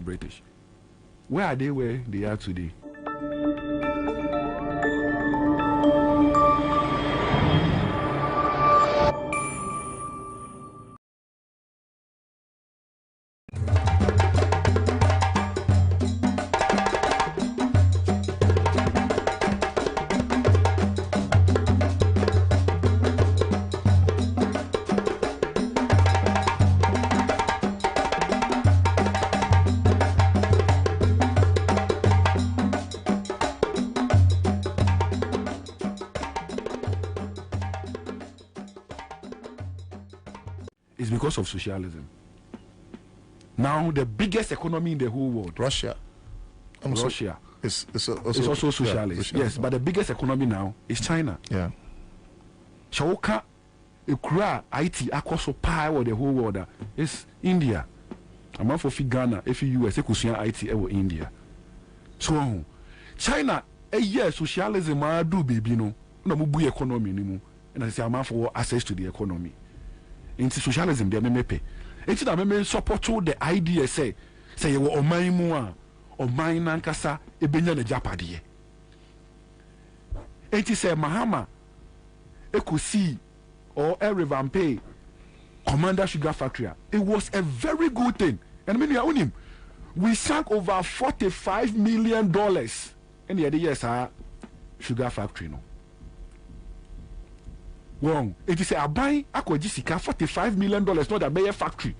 the British. Where are they where they are today? It's because of socialism. Now the biggest economy in the whole world, Russia. Russia. It's also socialist. Yes, but the biggest economy now is China. Yeah. Shawoka ekura IT akoso power the whole world is India. I'm for Ghana, if US ekusia IT ewo India. So China year socialism do baby no na mu bu economy ni mu. And I say I'm for access to the economy. Into socialism they mepe. Enti na me support the idea say you oman mu a oman nankasa ebenya na japade. Enti say Mahama ekosi or a revamp Commander Sugar Factory. It was a very good thing. And many own him. We sank over $45 million in the years Sugar Factory no. Wrong. It is a buy Jessica $45 million, not a Bayer factory.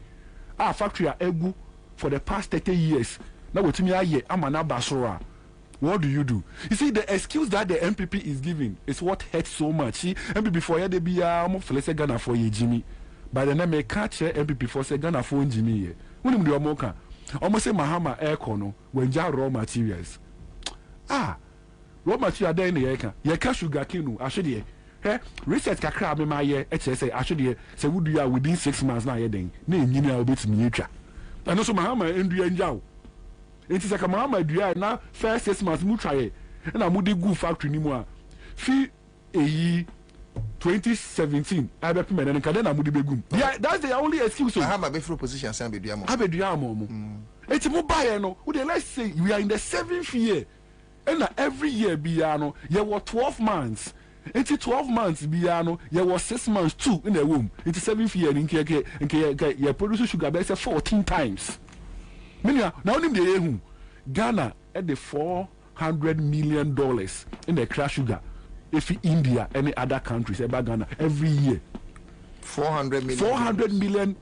Our factory are egu for the past 30 years. Now with me I'm an Basora. What do? You see, the excuse that the MPP is giving is what hurts so much. See, MPP for they be Ghana for ye Jimmy. By the name catch MPP for say Ghana for Jimmy. When you do Moka, almost say Mahama aircon when ja raw materials. Raw material there in the air. Ye cash sugar kinu, actually. Research kakra me my year say actually say would you within 6 months now then na engineer obet me twa and also Mahama ndua njaw enti say Mahama dua na first 6 months mu twa ye na mu de go factory ni mu a fi eyi 2017 abep me na kada na mu de begum yeah that's the only excuse Mahama be for position say abedua mo enti mu buy no we dey let's say we are in the 7th year and every year biya no ye were 12 months. It's 12 months biano, there was 6 months too in the womb. It's 7th year in Keke, you produce sugar base 14 times. Now only Ghana at the $400 million in the crash sugar. If India, any other countries about Ghana every year. $400 million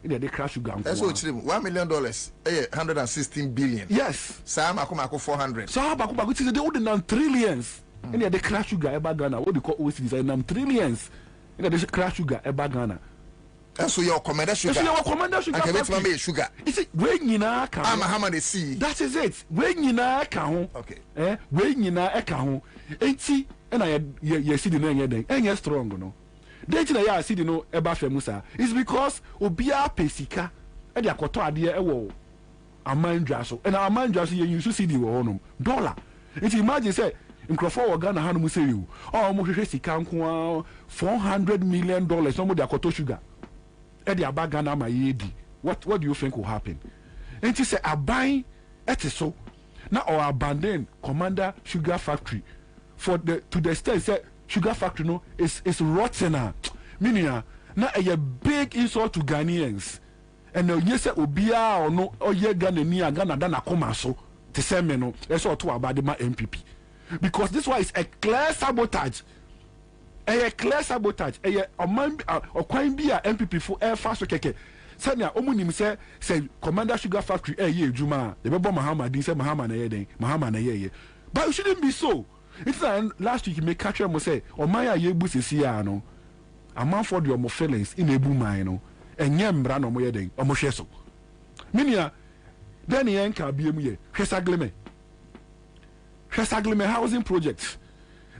in the crash sugar. That's what $1 million, 116 billion. Yes. Sam Akumako 400. So Akumako is the older trillions. In the crash sugar eba Ghana, what they call OECD, and trillions in the crash sugar eba Ghana. So your commander sugar. So your commander sugar. I can make sugar. Is it when you na ka? I'm Mahama they see. That is it. When you na ka ho. Okay. When you na ka ho. Enti na ye see the na ye den. Enye strong no. Den ti na ya see the no eba femu sa. It's because obia pesika e de akoto ade e wo amandwa so. And amandwa so ye use see the wo no. Dollar. Enti imagine say Nkrofo wa Ghana hanu say you. Oh mo hwehwe sika nko $400 million no mo de akoto sugar. E de aba Ghana ma yedi. What do you think will happen? And he say aban etiso na or abandon Commander Sugar Factory for the to the extent say sugar factory no is rotten. Meaning na a big insult to Ghanaians. And you say obia or no or ye Ghana ni Ghana da na koma so te say me no e so to abade ma MPP. Because this one is a clear sabotage. A clear sabotage. A man or quite be a MPP for air fast keke. Sanya omunim say Commander Sugar Factory ye Juma. The Baba Mahama didn't say Mahama na ye Mahama na ye. But it shouldn't be so. It's last week you make catch them say or my ye busi no. A man for the omo feelings in a boom no. And yem ran o moye den omo sheso. Minia then yen ka biem ye. Hwesagleme. Sagleme housing projects.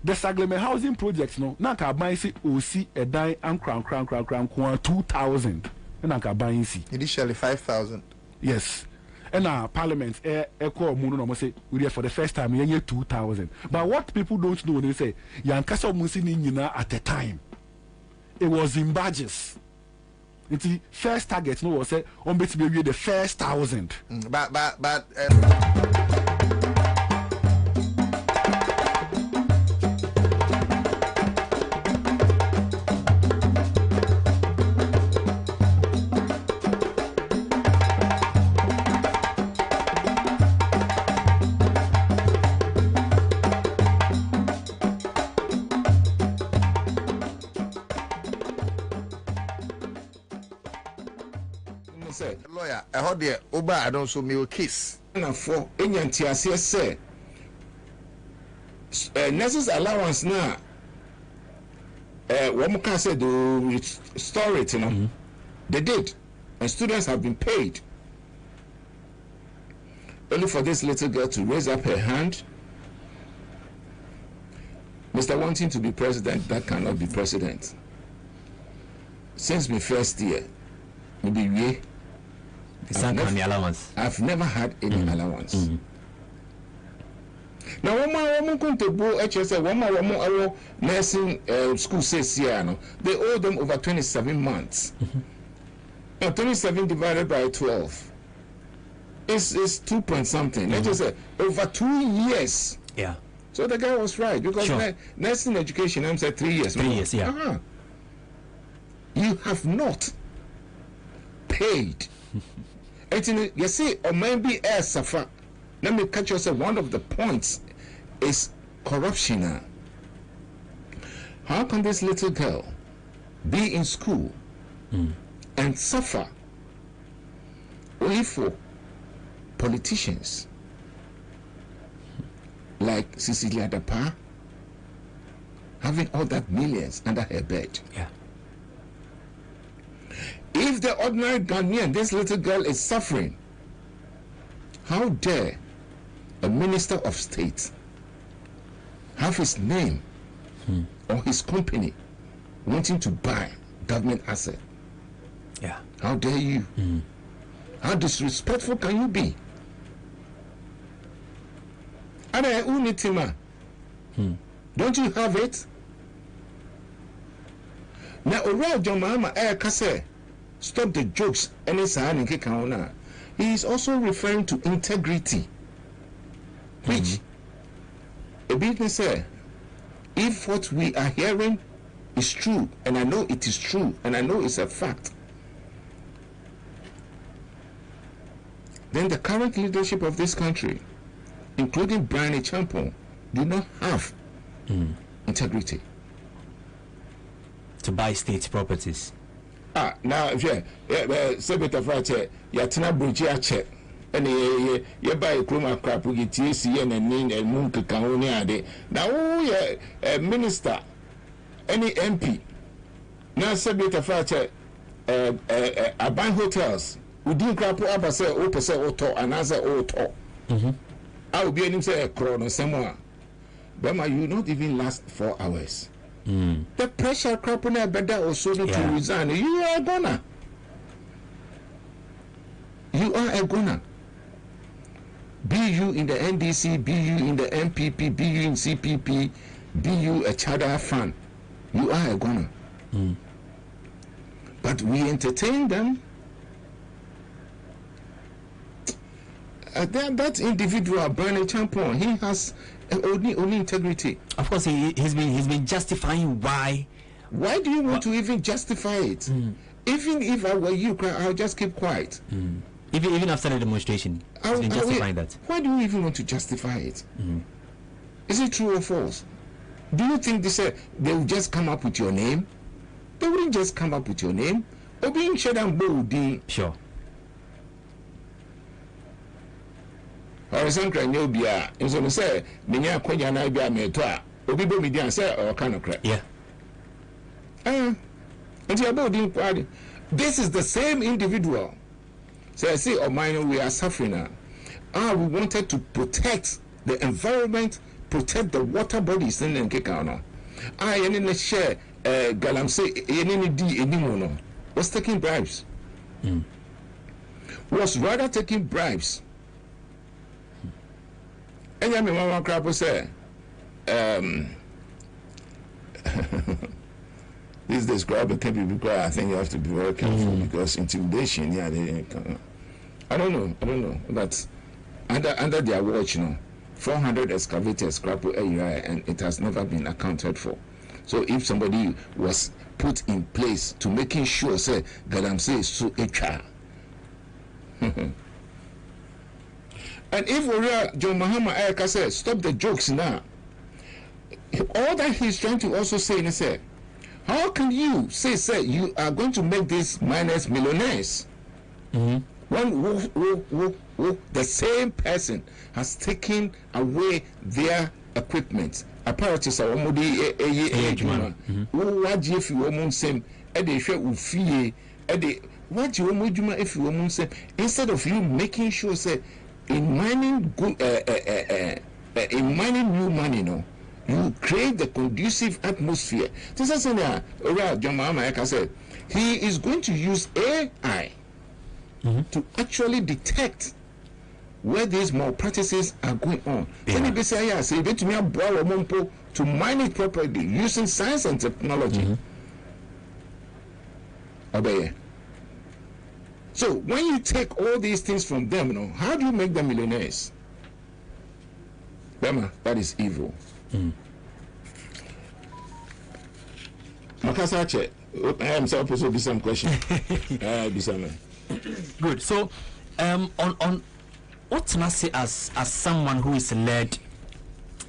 The Sagleme housing projects no na ka ban si osi edan and crown 2000 na ka ban si initially 5,000. Yes. And parliament call mu no say we for the first time yen 2,000. But what people don't know, they say yankasa mu si ni nyina at the time it was in badges. Nti first target no was say on bet be the first 1,000. But say lawyer, I heard the Oba I don't so me case. And for any anti-ACS say nurses allowance now. One can say they restore it, you know. They did, and students have been paid. Only for this little girl to raise up her hand. Mr. Wanting to be president, that cannot be president. Since my first year, maybe allowance. I've never had any allowance. Now, one more going to go HSA, one more nursing school says here, no, they owe them over 27 months. Now, 27 divided by 12 is 2 point something. Let's just say over 2 years. Yeah. So the guy was right because nursing education, I'm saying 3 years. 3 years, yeah. You have not paid. And you see, or maybe air suffer. Let me catch you. Say one of the points is corruption. How can this little girl be in school and suffer only for politicians like Cecilia Dapa having all that millions under her bed? Yeah. If the ordinary Ghanaian, this little girl is suffering, how dare a minister of state have his name or his company wanting to buy government asset? Yeah. How dare you? How disrespectful can you be? And Unitima, don't you have it? Now, Ora John Mahama Kase, stop the jokes and it's a he is also referring to integrity, which a business say, if what we are hearing is true, and I know it is true, and I know it's a fact, then the current leadership of this country, including Brian Champon, do not have integrity to buy state properties. Now, if you say better for a check, you tell bridge a check, and you buy a chroma crap, we get TC and name and moon can now, a minister, any MP, now say better for a check, I buy hotels, we didn't crap up a say, oh, and answer, oh, I will be in say a crown or somewhere. But you will not even last 4 hours. The pressure crop on a better or so to resign. You are a goner. You are a goner. Be you in the NDC, be you in the MPP, be you in CPP, be you a Chada fan. You are a goner. But we entertain them. That individual, Bernie Champon, he has only integrity. Of course, he's been justifying why. Why do you want to even justify it? Even if I were you, I'll just keep quiet. Even after the demonstration, he's been justifying that. Why do you even want to justify it? Is it true or false? Do you think they will just come up with your name? They wouldn't just come up with your name. Or being shed and bold. Sure. Or something new beer. And so say, Minya Quenya Nabia Metoa, Obibo Midian say, or kind of crap. Yeah. And you're both party. This is the same individual. So I say, oh, mine, we are suffering now. We wanted to protect the environment, protect the water bodies in Kekano. I in the share, Galamse, any D, any mono, was taking bribes. Was rather taking bribes. And I mean, Mama Crap say, These days, crowd can be because I think you have to be very careful because intimidation, yeah, I don't know. But under their watch, 400 excavators scrap area, and it has never been accounted for. So if somebody was put in place to making sure, say, Galamsey is so HR. And if John Mahama Ayaka said, stop the jokes now, all that he's trying to also say is, how can you say you are going to make these miners millionaires when the same person has taken away their equipment, apparatus, or what if you were same, what you if you were same, instead of you making sure, say, in mining new money, you create the conducive atmosphere. This is John Mahama said he is going to use AI to actually detect where these malpractices are going on. To mine it properly using science and technology. So when you take all these things from them, how do you make them millionaires? Bema, that is evil. Makasache, I am supposed to be some question. Good. So, on what can I say as someone who is led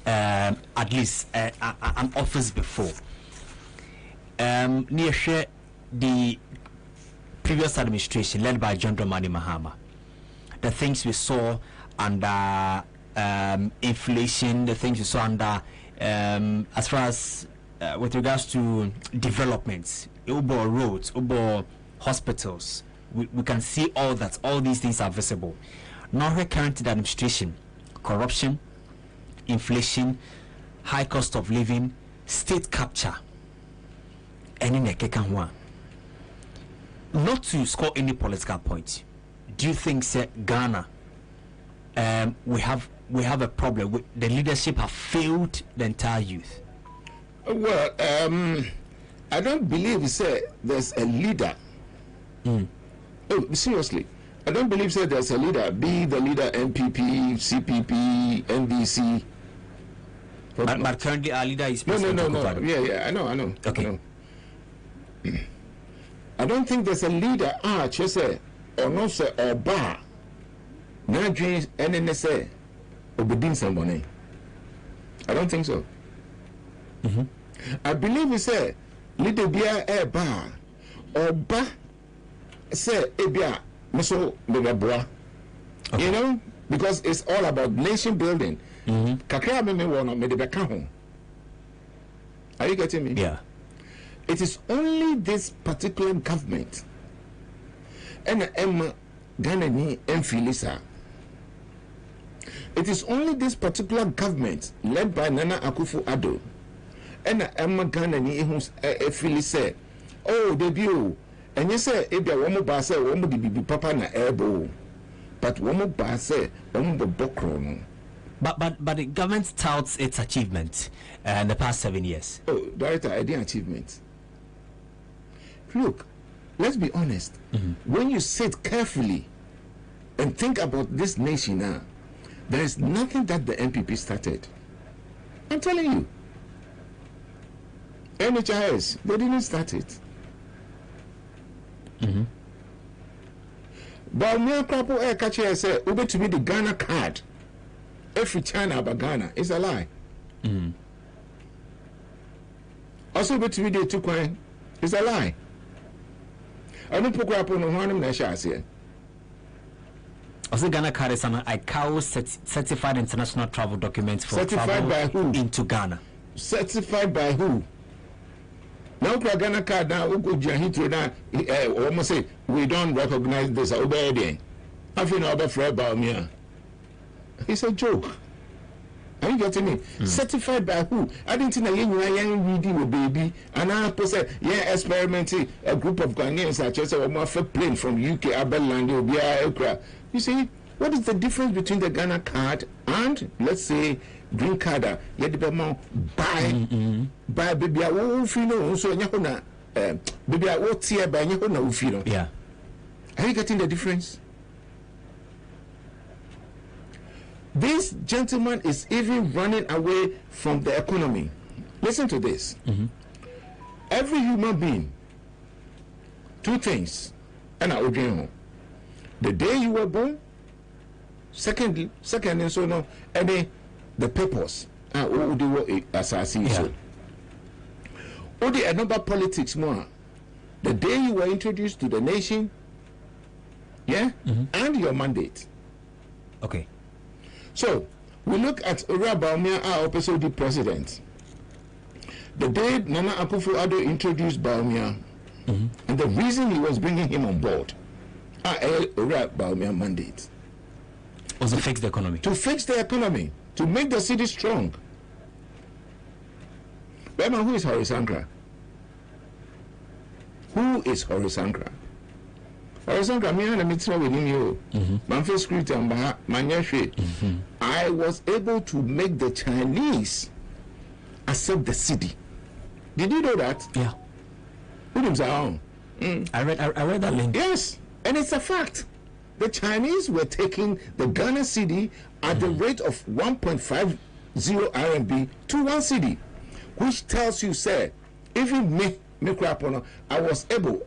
at least an office before? Near share the previous administration led by John Dramani Mahama, the things we saw under inflation, the things we saw under as far as with regards to developments, Uber roads, Uber hospitals, we can see all that. All these things are visible. Now, her current administration, corruption, inflation, high cost of living, state capture, and in a kekanwa. Not to score any political point, do you think, say, Ghana, we have a problem? The leadership have failed the entire youth. Well, I don't believe, say, there's a leader. Oh, seriously, I don't believe, say, there's a leader. Be the leader MPP, CPP, NDC. But currently our leader is no. Yeah, I know. Okay. I know. I don't think there's a leader. Chese or no say or bar. Now dreams NNSA obedin somebody. I don't think so. I believe we say leader be a bar or bar say ebia meso beboa. You know, because it's all about nation building. Kakra me wono me de beka ho. Are you getting me? Yeah. It is only this particular government and Ghana ni Enfilisa. It is only this particular government led by Nana Akufo-Addo and Ghana ni Enfilisa. Oh, debut. And you say, if you want to say, woman be papa na ebo, but woman ba say, woman bokro. But the government touts its achievements in the past 7 years. Oh, Director, I did achievements. Look, let's be honest. When you sit carefully and think about this nation now, there is nothing that the MPP started. I'm telling you. NHIS, they didn't start it. But me crapo air catcher say, Uber to me the Ghana card. Every China about Ghana is a lie. Also, Uber to me the 2 coin is a lie. I don't put up on one here. Also, Ghana card is an ICAO certified international travel document for certified travel by who? Into Ghana. Certified by who? Now, Ghana card now, almost say we don't recognize this. Obey I feel no other friend about me. It's a joke. Are you getting me? Certified by who? I didn't think you reading with baby. And I said, yeah, experimenting a group of Ghanaians such as a plane from UK, Abeland, aircraft. You see, what is the difference between the Ghana card and, let's say, green card? Yet the more buy baby, I won't feel no, so baby, I will tear by you know, Yeah. Are you getting the difference? This gentleman is even running away from the economy. Listen to this. Every human being, two things, and I will dream. The day you were born, second, and so no, and then the purpose. What do you assassination? What the another politics more? The day you were introduced to the nation, yeah, and your mandate. Okay. So we look at Ura Baumia, our OPSOD president. The day Nana Akufo-Addo introduced Baumia, and the reason he was bringing him on board, Ura Baumia mandate Was to fix the economy. to fix the economy, to make the city strong. Remember, who is Horisankra? Who is Horisankra? Horisankra, me and Mitra with him, Manfred Script and Manyashwe. I was able to make the Chinese accept the city. Did you know that? Yeah. Who names are on? I read that link. Yes, and it's a fact. The Chinese were taking the Ghana cedi at the rate of 1.50 RMB to 1 cedi, which tells you, sir, even me, I was able,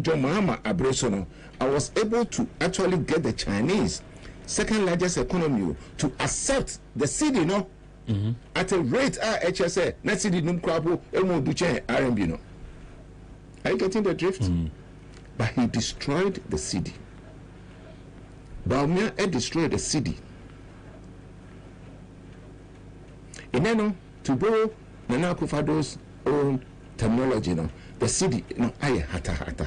John Mahama Abresono, I was able to actually get the Chinese, second largest economy, to accept the cedi, no, at a rate HSA, not cedi num krapo, emo duche RMB, no. Are you getting the drift? But he destroyed the city. Baumia destroyed the city. Ineno, to borrow Nana Akufo-Addo's own terminology, no, the city, no, hata.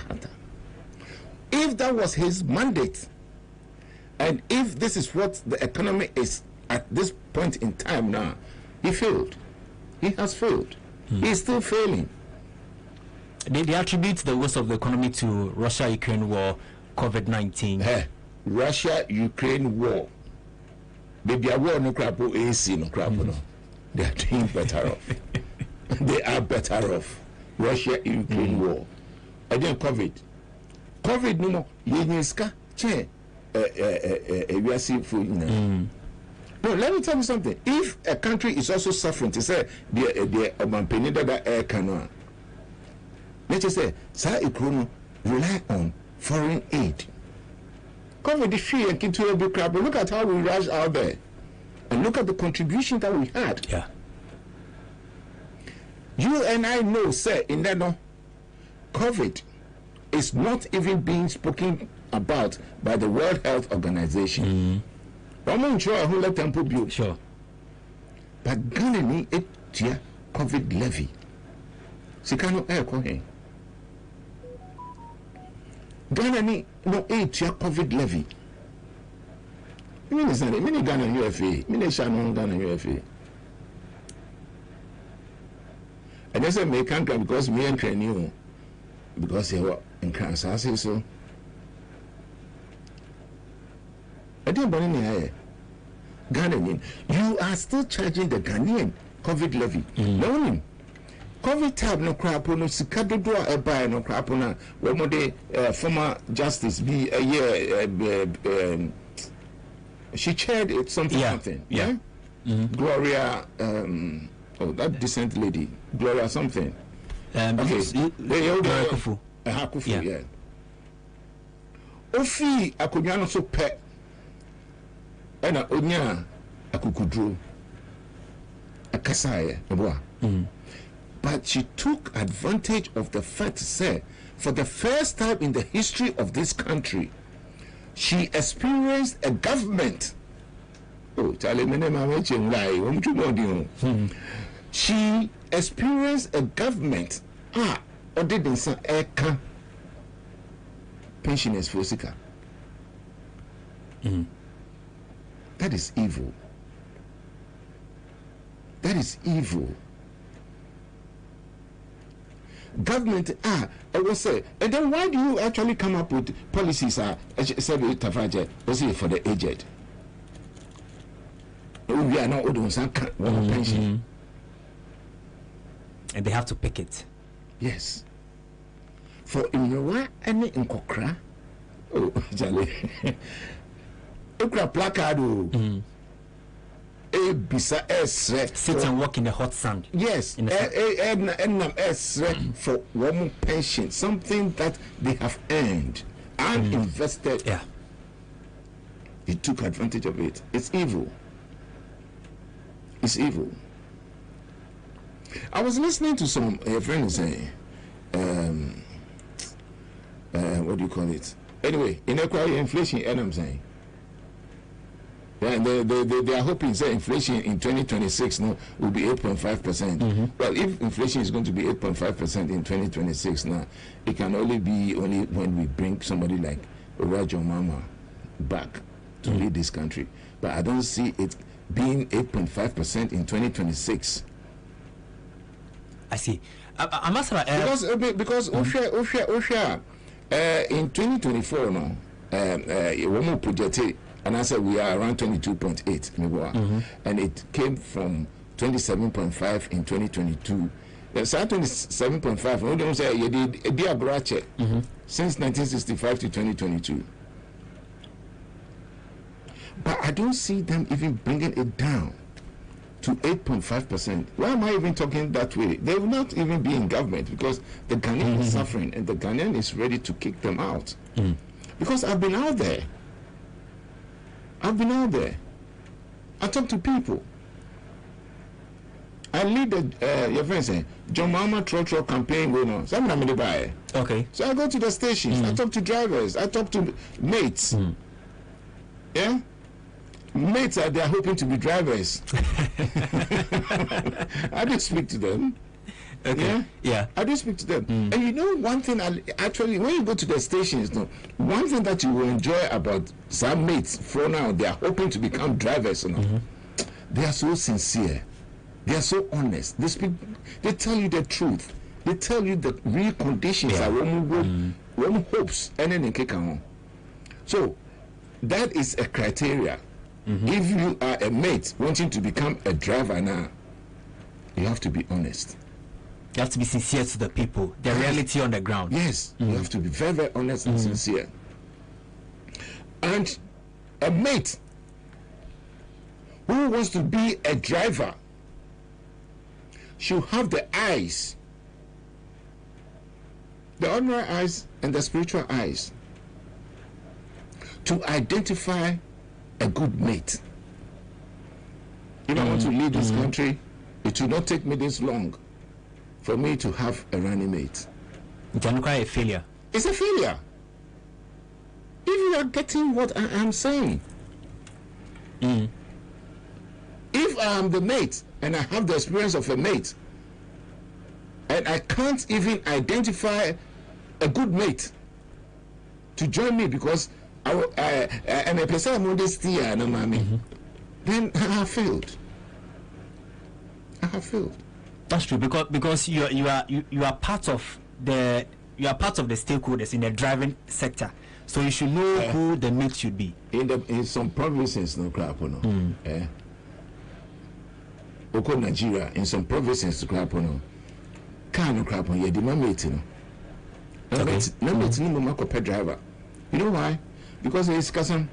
If that was his mandate, and if this is what the economy is at this point in time now, he failed. He has failed. He is still failing. They attribute the worst of the economy to Russia-Ukraine war, COVID-19. Russia-Ukraine war. Baby, a war no crap AC no crap no. They are doing better off. They are better off. Russia-Ukraine war. And then COVID no more. Yenyeska che we are seeing food. No, let me tell you something. If a country is also suffering, to say the Omampeni that air canoe. Let's just say, Sir Ikrono rely on foreign aid. Come with the free and keep to a big crap. Look at how we rushed out there. And look at the contribution that we had. Yeah. You and I know, sir, in that no, COVID is not even being spoken about by the World Health Organization. Sure. But Ghana need a COVID levy. Sikano air cohen. Ghana need no aid to COVID levy. Mini Ghana UFA, mini Shannon Ghana UFA. And that's a me can't because me and train you because they were in Kansas, so I didn't buy any Ghanaian. You are still charging the Ghanaian COVID levy. No, COVID tab no crap no sikado do a buy no crap na we mo de former justice be a year she chaired it something. Yeah. Gloria that decent lady Gloria something. Kufu. Kufu, yeah. Ofi akonwa no so pe ena onya akukudro akasaye eboa. But she took advantage of the fact, say, for the first time in the history of this country, she experienced a government. Oh, she experienced a government. Or didn't say pensioners for Sika. That is evil. That is evil. Government I will say, and then why do you actually come up with policies for the aged? We are not old pension. And they have to pick it. Yes. for Imrewa any Nkokra. Oh, Jale. Okra placard. A bisa esre. Sit and walk in the hot sun. Yes, for woman pension, something that they have earned and invested. Yeah. He took advantage of it. It's evil. It's evil. I was listening to some friends saying, what do you call it? Anyway, inequality, inflation, and I'm saying. Yeah, and they are hoping that inflation in 2026 now will be 8.5%. Well, if inflation is going to be 8.5% in 2026 now, it can only be when we bring somebody like Rajon Mama back to lead this country. But I don't see it being 8.5% in 2026. I see. I must have because Osha in 2024 now, woman projected. And I said we are around 22.8, and it came from 27.5 in 2022. So 27.5. We don't say you did a dear brache since 1965 to 2022. But I don't see them even bringing it down to 8.5%. Why am I even talking that way? They will not even be in government because the Ghanaian is suffering, and the Ghanaian is ready to kick them out. Because I've been out there. I talk to people. I lead your friend saying John Mama Trotro campaign going on. Okay. So I go to the stations. I talk to drivers. I talk to mates. Yeah. Mates are there hoping to be drivers. I do speak to them. Okay. Yeah. I do speak to them. And you know one thing, actually, when you go to the stations, one thing that you will enjoy about some mates for now, they are hoping to become drivers. They are so sincere. They are so honest. They speak. They tell you the truth. They tell you the real conditions that one hopes and then kick on. So that is a criteria. If you are a mate wanting to become a driver now, you have to be honest. You have to be sincere to the people, the reality on the ground. Yes, you have to be very, very honest and sincere. And a mate who wants to be a driver should have the eyes, the ordinary eyes and the spiritual eyes, to identify a good mate. If I want to lead this country, it will not take me this long for me to have a running mate. It's a failure. It's a failure. If you are getting what I am saying, if I am the mate and I have the experience of a mate, and I can't even identify a good mate to join me because I'm a person then I have failed. That's true, because you are part of the stakeholders in the driving sector, so you should know who the mate should be. In some provinces, Nigeria, in some provinces, driver. You know why? Because it's custom.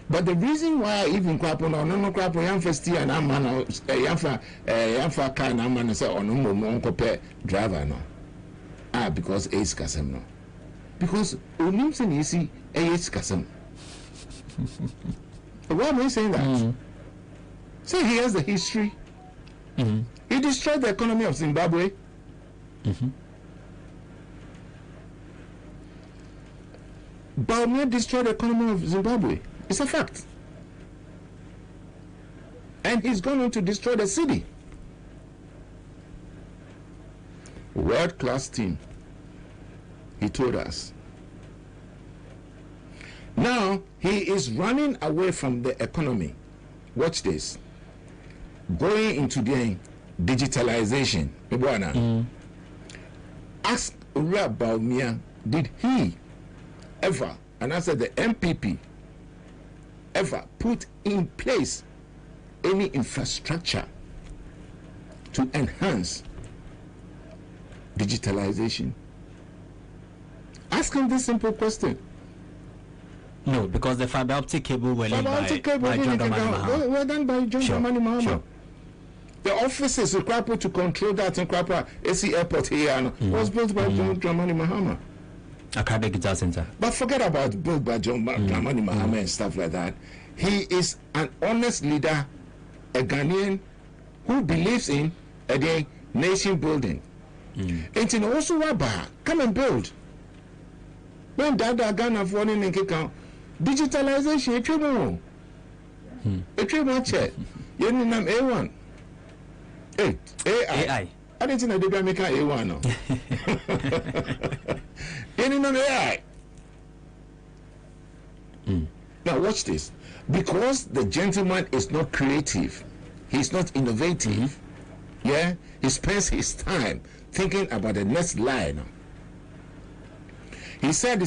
But the reason why even crapo no crapo yam festi and amana yamfa car na amana say ono mo compare driver no. Because it's custom no. Because onimsen you see it's custom. Why am I saying that? So here's the history. He destroyed the economy of Zimbabwe. Bawumia destroyed the economy of Zimbabwe. It's a fact. And he's going to destroy the city. World-class team. He told us. Now, he is running away from the economy. Watch this. Going into the digitalization. Ask Ura Bawumia, did he ever, and I said the MPP, ever put in place any infrastructure to enhance digitalization? Ask him this simple question. No, because the fiber optic cable were Fiber optic cable by John Dramani Mahama. were done by John Dramani Mahama. Sure. The offices required to control that in Krapa AC Airport here was built by John Dramani Mahama. Akade Guitar Center. But forget about built by John Dramani Mahama and stuff like that. He is an honest leader, a Ghanaian who believes in a nation building. And in also Waba, come and build. When Dada Ghana for in Kika, digitalization, a true check. You need A1. AI. I didn't know they make A1. You need AI. Now watch this. Because the gentleman is not creative, he's not innovative, yeah, he spends his time thinking about the next line. He said,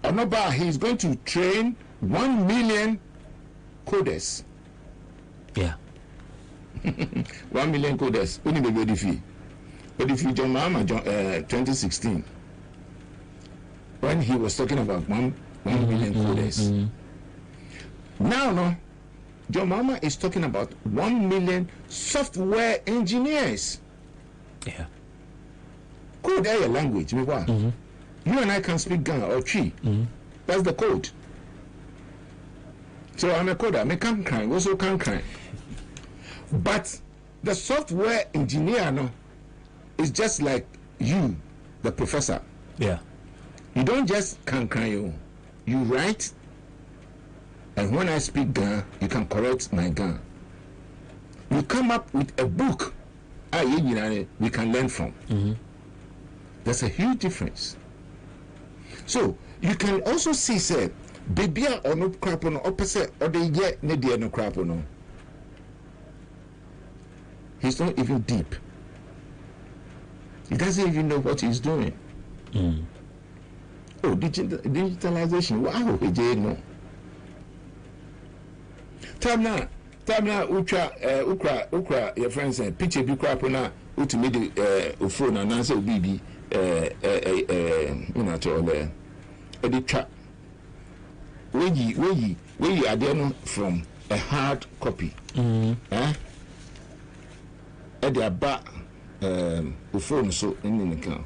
Onoba, he's going to train 1 million coders. Yeah. 1 million coders. Only the good fee. But if you John Mahama 2016, when he was talking about 1 million coders. Now, no, John Mahama is talking about 1 million software engineers. Yeah. Code is a language. You and I can speak Ghana or Chi. That's the code. So I'm a coder. I can't cry. Also can't cry. But the software engineer, no, is just like you, the professor. Yeah. You don't just can cry. You write. And when I speak Ghana, you can correct my Ghana. You come up with a book we can learn from. There's a huge difference. So you can also see, say, baby or no crap on opposite or the yet no crap on. He's not even deep. He doesn't even know what he's doing. Oh, digitalization. Wow, he did know. Tamna ukra your friends say picture bi crap na ultimate phone and answer bibi una to ole edit we are there from a hard copy aba phone so in kan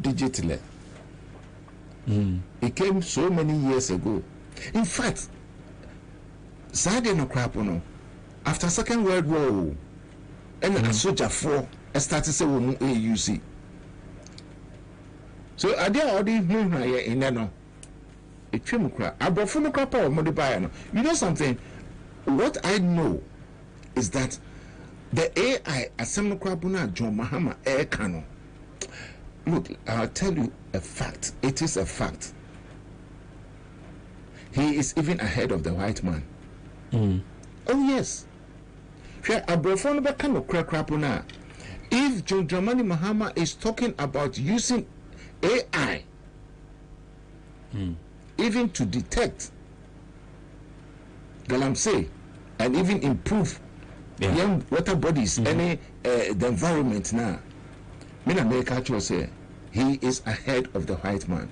digital it came so many years ago. In fact, Saturday no crap no. After Second World War, and a soldier for started say we AUC. So are there all these here in there no? A trim crap. I brought from the crap or modifier no. You know something? What I know is that the AI assembly crap na John Mahama air canon. Look, I'll tell you a fact. It is a fact. He is even ahead of the white man. Oh yes. If John Dramani Mahama is talking about using AI even to detect galamsey and even improve young water bodies, any the environment now. Mina make actually say he is ahead of the white man.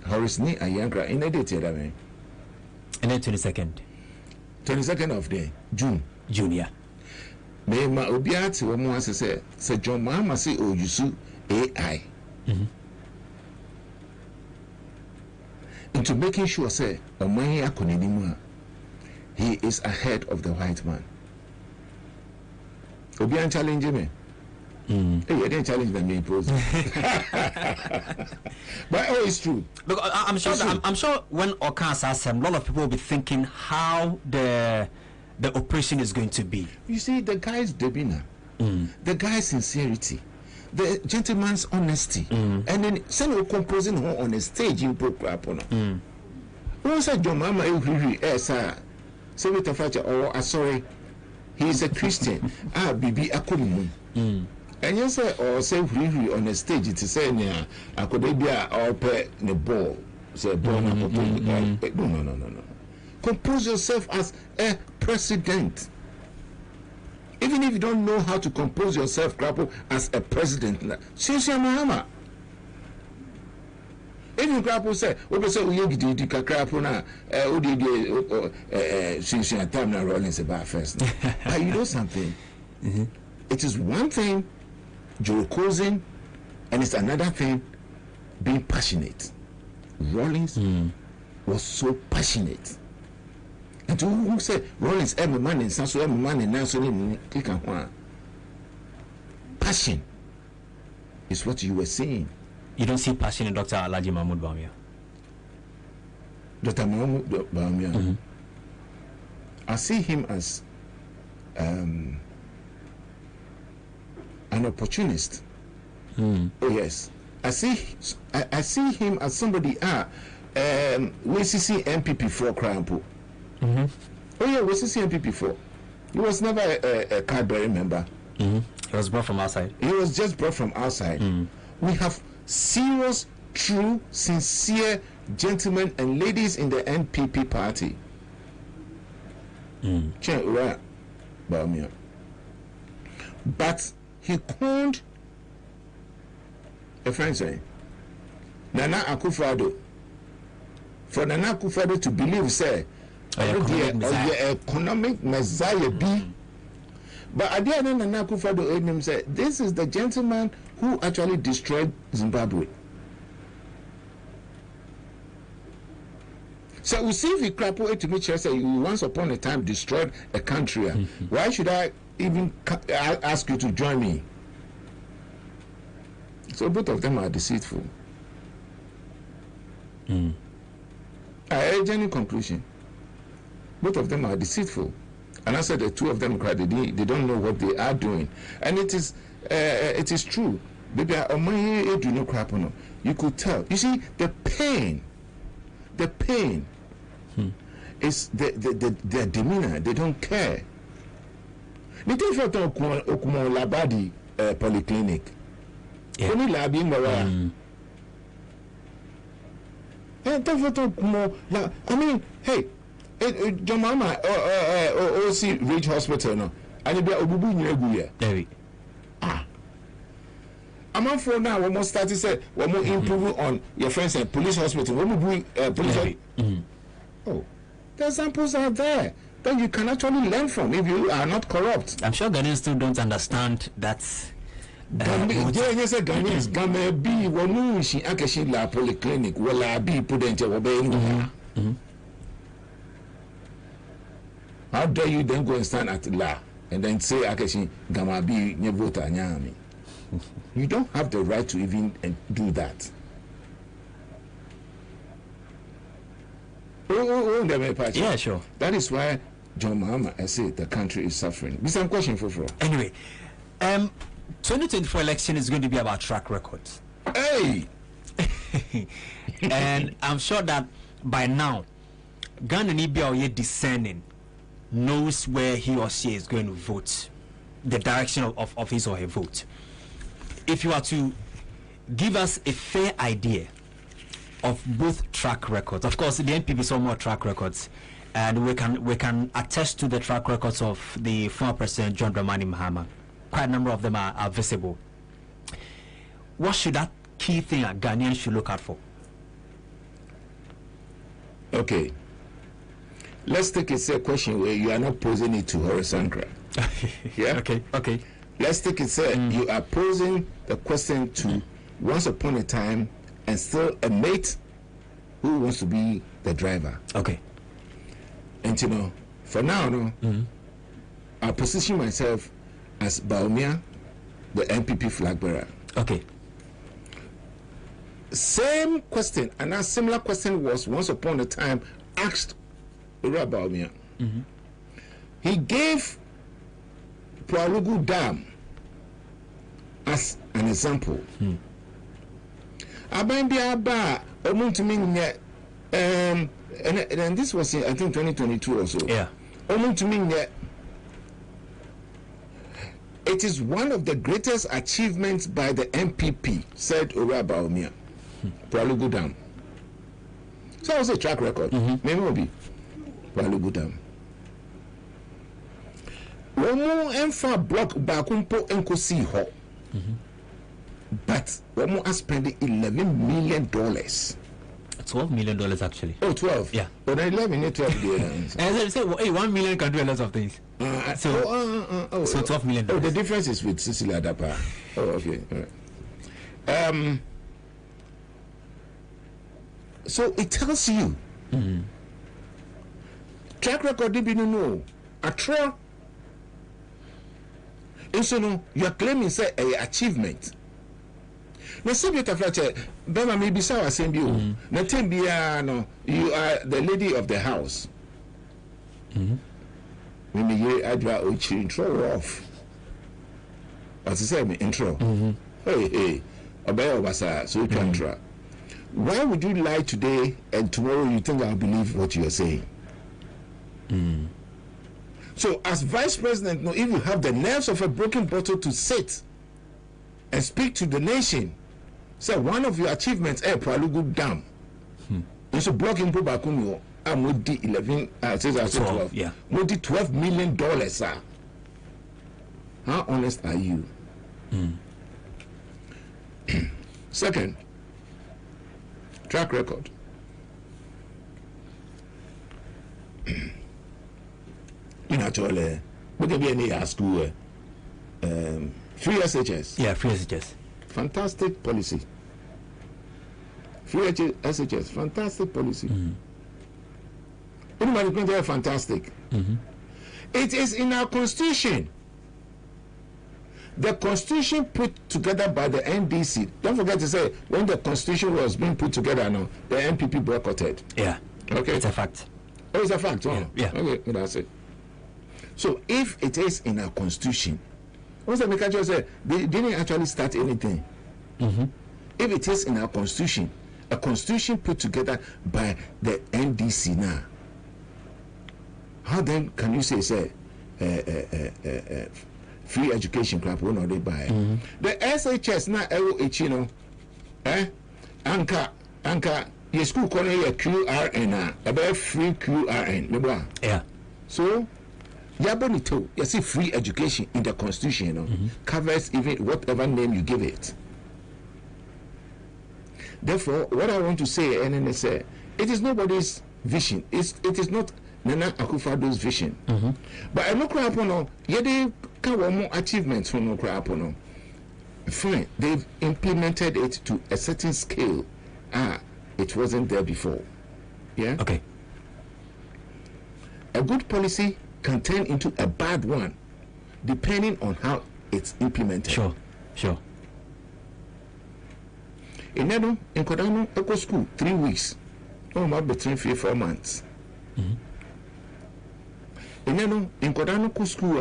Horace ni ayangra in a date and then 22nd of the June. Yeah. May ma obiati wo mo ase say John Mahama say o use AI. Into making sure say oman akonenimu he is ahead of the white man. Obian challenge me. Hey, I didn't challenge them, me pose. But it's true. Look, I'm sure I'm sure when Okan asks him, a lot of people will be thinking how the operation is going to be. You see, the guy's demeanor, the guy's sincerity, the gentleman's honesty, and then send composing her on a stage in program. Who said John Mama sir, say with a father or sorry, he is a Christian. Bibi Akumu. And you say or say really on a stage it is saying I could be or pay the ball. Say ball no. Compose yourself as a president. Even if you don't know how to compose yourself, Krapo, as a president, Sisi Mahama. Even Krapo said, "What say we did Krapo na? Sisi time na Rollins about first." But you know something? It is one thing, joking, and it's another thing, being passionate. Rollins was so passionate. And to who said Rollins every man in Sanso, every man in Nanso, passion is what you were saying. You don't see passion in Dr. Alhaji Mahmoud Bawumia. Dr. Mahmoud Bawumia, I see him as an opportunist. Oh yes, I see him as somebody. We see MPP for Crampo. Oh yeah, we see MPP for. He was never a card-bearing member. He was brought from outside. He was just brought from outside. We have serious, true, sincere gentlemen and ladies in the NPP party. But he called a friend saying, Nana Akufo-Addo. For Nana Akufo-Addo to believe, say, economic messiah be. But at the end of Nana Akufo-Addo said, this is the gentleman who actually destroyed Zimbabwe. So we see if you Krapo to me, say you once upon a time destroyed a country. Why should I even ask you to join me? So both of them are deceitful. I urge any conclusion. Both of them are deceitful. And I said the two of them cried, they don't know what they are doing. And it is true. Baby, you could tell. You see, the pain is their demeanor. They don't care. Labadi polyclinic. Only labi mara. I mean, hey, John Mama OC Ridge Hospital no. And be obubu nyegu ye. I'm for now. We must start to say we must improve on your friends at police hospital. We must police. Oh, the examples are there that you can actually learn from if you are not corrupt. I'm sure Ghanaians still don't understand that. Ghanaians Ghana be wonu shi akeshi la polyclinic wala be prudent wo. How dare you then go and stand at La and then say akeshi Ghana be nye voter nyami? You don't have the right to even do that. Yeah, sure. That is why John Mahama, I say the country is suffering. This is a question for Fro. Anyway, 2024 election is going to be about track records. Hey! And I'm sure that by now, Ghana Nibia discerning knows where he or she is going to vote, the direction of his or her vote. If you are to give us a fair idea of both track records, of course the NPP saw more track records, and we can attest to the track records of the former President John Dramani Mahama. Quite a number of them are visible. What should that key thing a Ghanaian should look out for? Okay, let's take a question where you are not posing it to Horace Sankara. Yeah. Okay. Let's take it. You are posing the question to once upon a time and still a mate who wants to be the driver. Okay. And you know, for now, I position myself as Bawumia, the NPP flag bearer. Okay. Same question, and a similar question was once upon a time asked Bawumia. He gave Pualugu Dam as an example. And this was in, I think, 2022 or so. Yeah. It is one of the greatest achievements by the MPP, said Ora Bawumia. Pualugu Dam. So I was a track record. Maybe Pualugu Dam. Womo enfa block bakumpo enko see ho. But womo are spending $11 million. $12 million actually. Oh, 12. Yeah. But 11 and 12 and I say, well, hey, 1 million can do a lot of things. So 12 million. Oh, the difference is with Cecilia Adapa. Oh, okay. All right. So it tells you. Track record didn't know. A trial. And so no, you are claiming say a achievement. No, subject of that, Bema maybe so same you. No, no, you are the lady of the house. When you adwa ochi intro off. As I say, intro. Hey, obey obasa, so you can try. Why would you lie today and tomorrow you think I'll believe what you are saying? So, as vice president, no, if you have the nerves of a broken bottle to sit and speak to the nation, say one of your achievements, Pralugu Dam. You should block him Bakunyo. I'm with the 11, says I said 12. Yeah. With the $12 million, sir. How honest are you? Second, track record. In actually, we can be any school. Free SHS. Yeah, free SHS. Fantastic policy. Free SHS, fantastic policy. Anybody think they're fantastic? It is in our constitution. The constitution put together by the NDC. Don't forget to say, when the constitution was being put together, no, the NPP boycotted. Yeah. Okay. It's a fact. Oh, it's a fact. Oh. Yeah. Okay, that's it. So if it is in our constitution, what's the mechanism say? They didn't actually start anything. If it is in our constitution, a constitution put together by the NDC now, how then can you say free education crap will not they buy? The SHS now you know, anka your school calling a QRN about free QRN. Yeah. So Yabonito, you see, free education in the constitution, you know, covers even whatever name you give it. Therefore, what I want to say, and then say, it is nobody's vision. It is not Nana Akufo-Addo's vision. But I no cry upon no. Yede can want more achievements from no cry upon no. Fine, they've implemented it to a certain scale. It wasn't there before. Yeah. Okay. A good policy can turn into a bad one, depending on how it's implemented. Sure. In Kodano, Eco School, 3 weeks. Oh, my between 4 months. In Kodano School,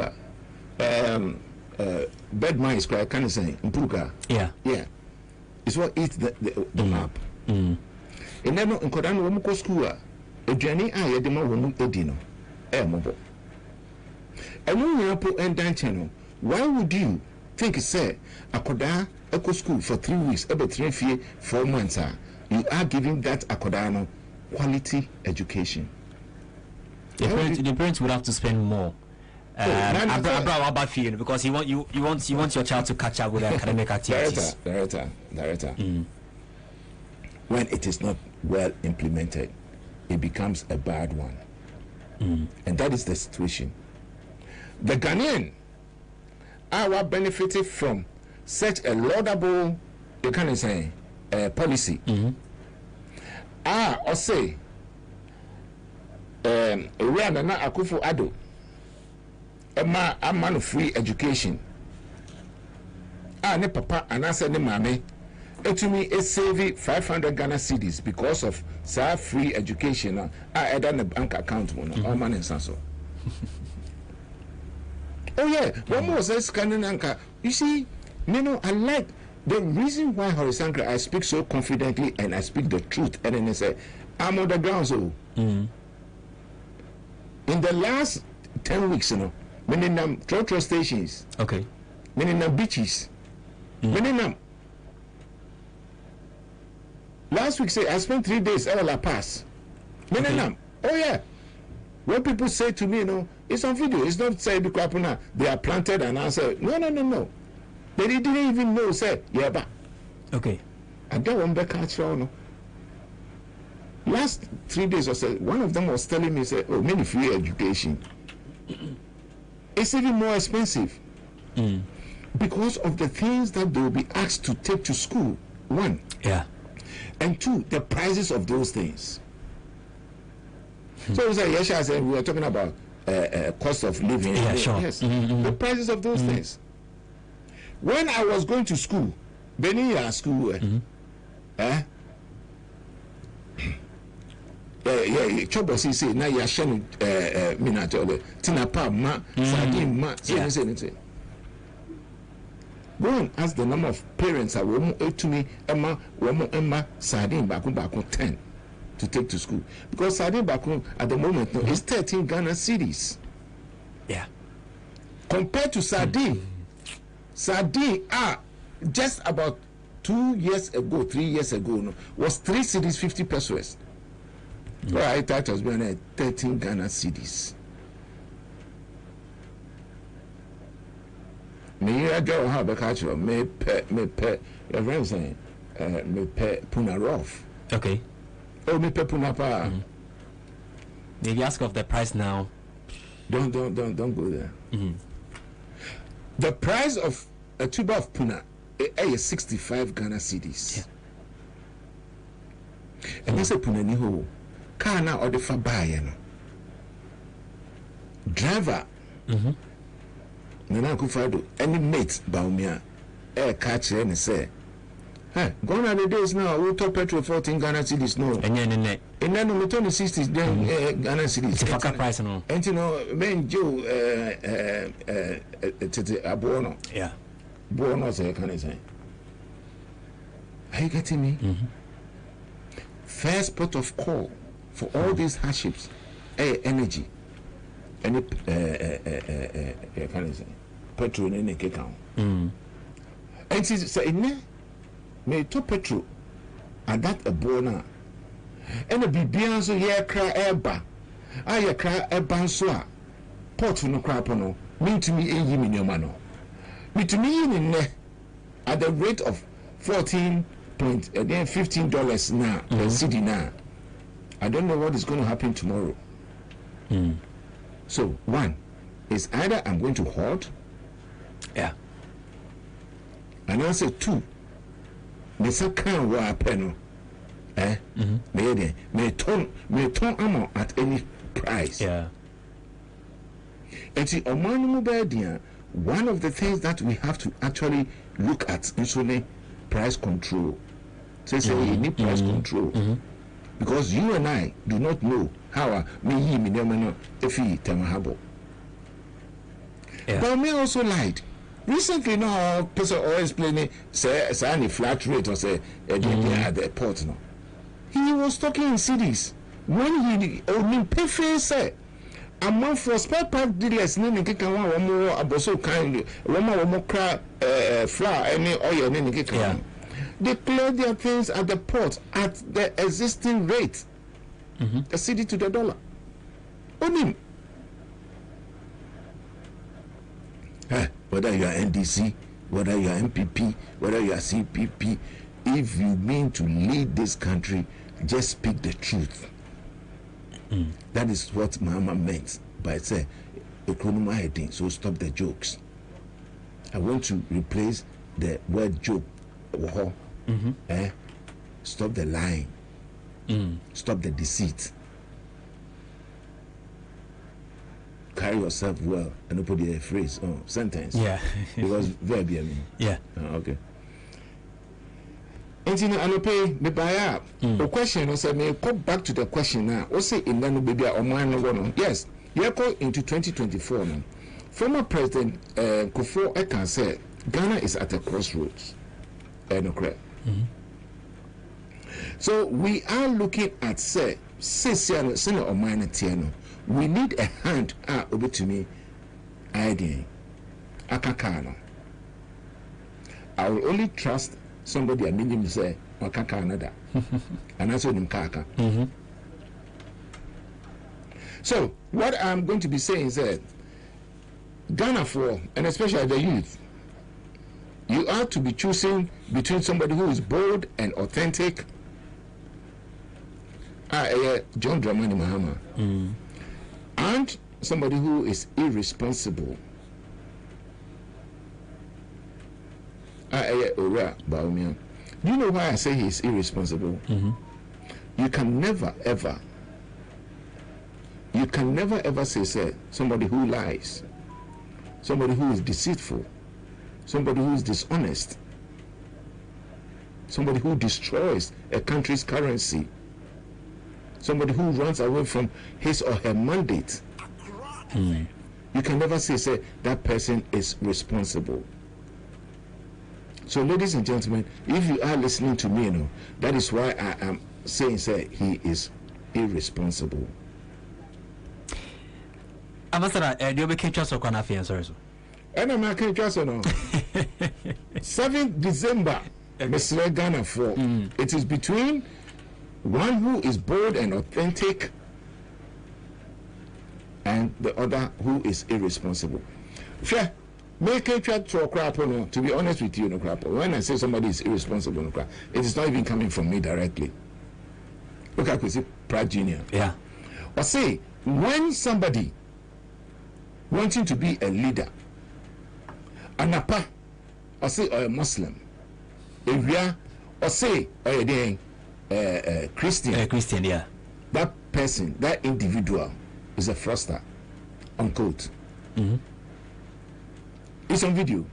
bed mice, I can't say, Mpuka. Yeah. It's what eats the map. In Kodano Womuko School, a journey I had the Womu Edino. Mobile. And why would you think, say, Akoda Eco School for 3 weeks, about 4 months, you are giving that Akodano quality education? The parents would have to spend more. Because you want your child to catch up with academic activities. Director. When it is not well implemented, it becomes a bad one. And that is the situation. The Ghanaian are benefited from such a laudable, you can say, policy. Or say, Nana Akufo-Addo, a man of free education. Ne papa and I said, ne mame, to me, it's saving 500 Ghana cedis because of free education. I done a bank account, all man and so. Oh yeah, one more says Anka. You see, I like the reason why Horisankra I speak so confidently and I speak the truth, and then I say I'm on the ground. So in the last 10 weeks, many trotro stations, okay, many beaches, many last week say I spent 3 days at La Paz. Many oh yeah. When people say to me, It's on video. It's not say the they are planted and answer. No. They didn't even know. Say yeah, but okay. I don't want back at you. Last 3 days or so, one of them was telling me, say, oh, many free education. It's even more expensive because of the things that they will be asked to take to school. One, and two, the prices of those things. So yes, I said we were talking about cost of living. Yeah, sure. Yes, the prices of those things. When I was going to school, Benia school, Chobo say na ya shenu minatole tinapa ma sardine ma say go and ask the number of parents that will to me emma sardine baku 10 to take to school, because sardine baku at the moment no is 13 Ghana cedis. Yeah, compared to sardine just about 3 years ago no was 3 cedis 50 pesos. Well, I thought it was being 13 Ghana cedis. Me I go how the culture me pe your friend saying me pe puna rough. Okay. Oh, me pe puna pa. Maybe ask of the price now. Don't go there. The price of a tube of puna is 65 Ghana cedis. And that's a puna ni ho. Car now or the fabaye no. Driver. Nana Kufado, any mate Baumia, catch and say, hey, gone are the days now, we talk petrol 14 Ghana cedis no. And then we turn the 60s, then Ghana cedis. It's a fucker price no. And you know, men Joe Abono. Yeah. Bono say, can I say? Are you getting me? First port of call for all these hardships, energy. Any can I say petrol in any account. And she say me to petrol and that a bona and a bibian so ye cry eba I cry eba so port no crap no mean to me mano me to me in at the rate of $15 now per city now. I don't know what is going to happen tomorrow. So one is either I'm going to hoard, and answer two, me can wa penno, may turn amount at any price. Yeah. And see, one of the things that we have to actually look at is price control. So you need price control. Because you and I do not know how if he temahabo. But me also lied. Recently, no person always explaining say any flat rate or say at the port. No, he was talking in cities when he only pay fair say. Among for spare part dealers, name kika one more aboso kind, one more cry flour any oil name kika. They clear their things at the port at the existing rate, the city to the dollar. Only whether you are NDC, whether you are MPP, whether you are CPP, if you mean to lead this country, just speak the truth. That is what Mama meant by say, so stop the jokes. I want to replace the word joke. Stop the lying. Stop the deceit. Carry yourself well and don't put the phrase sentence. Yeah. Because verb I mean. Yeah. Okay. And you know, I pay me buy up. The question I said, may go back to the question now. What say in Nano baby or man? Yes, you go into 2024 now. Former President Kufuor Ekan said Ghana is at a crossroads. Correct. So we are looking at say or minor tiano. We need a hand over to me idea. Akakano. I will only trust somebody I mean him say Akaka another. And that's what kaka. So what I'm going to be saying is that Ghana for, and especially the youth, you are to be choosing between somebody who is bold and authentic, John Dramani Mahama, and somebody who is irresponsible, Ora Baumia. Do you know why I say he is irresponsible? You can never ever say somebody who lies, somebody who is deceitful, somebody who is dishonest, somebody who destroys a country's currency, somebody who runs away from his or her mandate. You can never say that person is responsible. So, ladies and gentlemen, if you are listening to me, that is why I am saying, he is irresponsible. Ambassador, do you make trust or confidence? And I'm not trust or no. 7th December, Mr. Ghana for. It is between one who is bold and authentic and the other who is irresponsible. Sure. Make a try to crap on. To be honest with you, no crap. When I say somebody is irresponsible, no crap, it is not even coming from me directly. Look at Kwesi Pratt Jr. Yeah. Or say when somebody wanting to be a leader, an apa, or say or a Muslim, a or say or a Christian, Christian, yeah. That person, that individual, is a fraudster. Unquote. It's on video.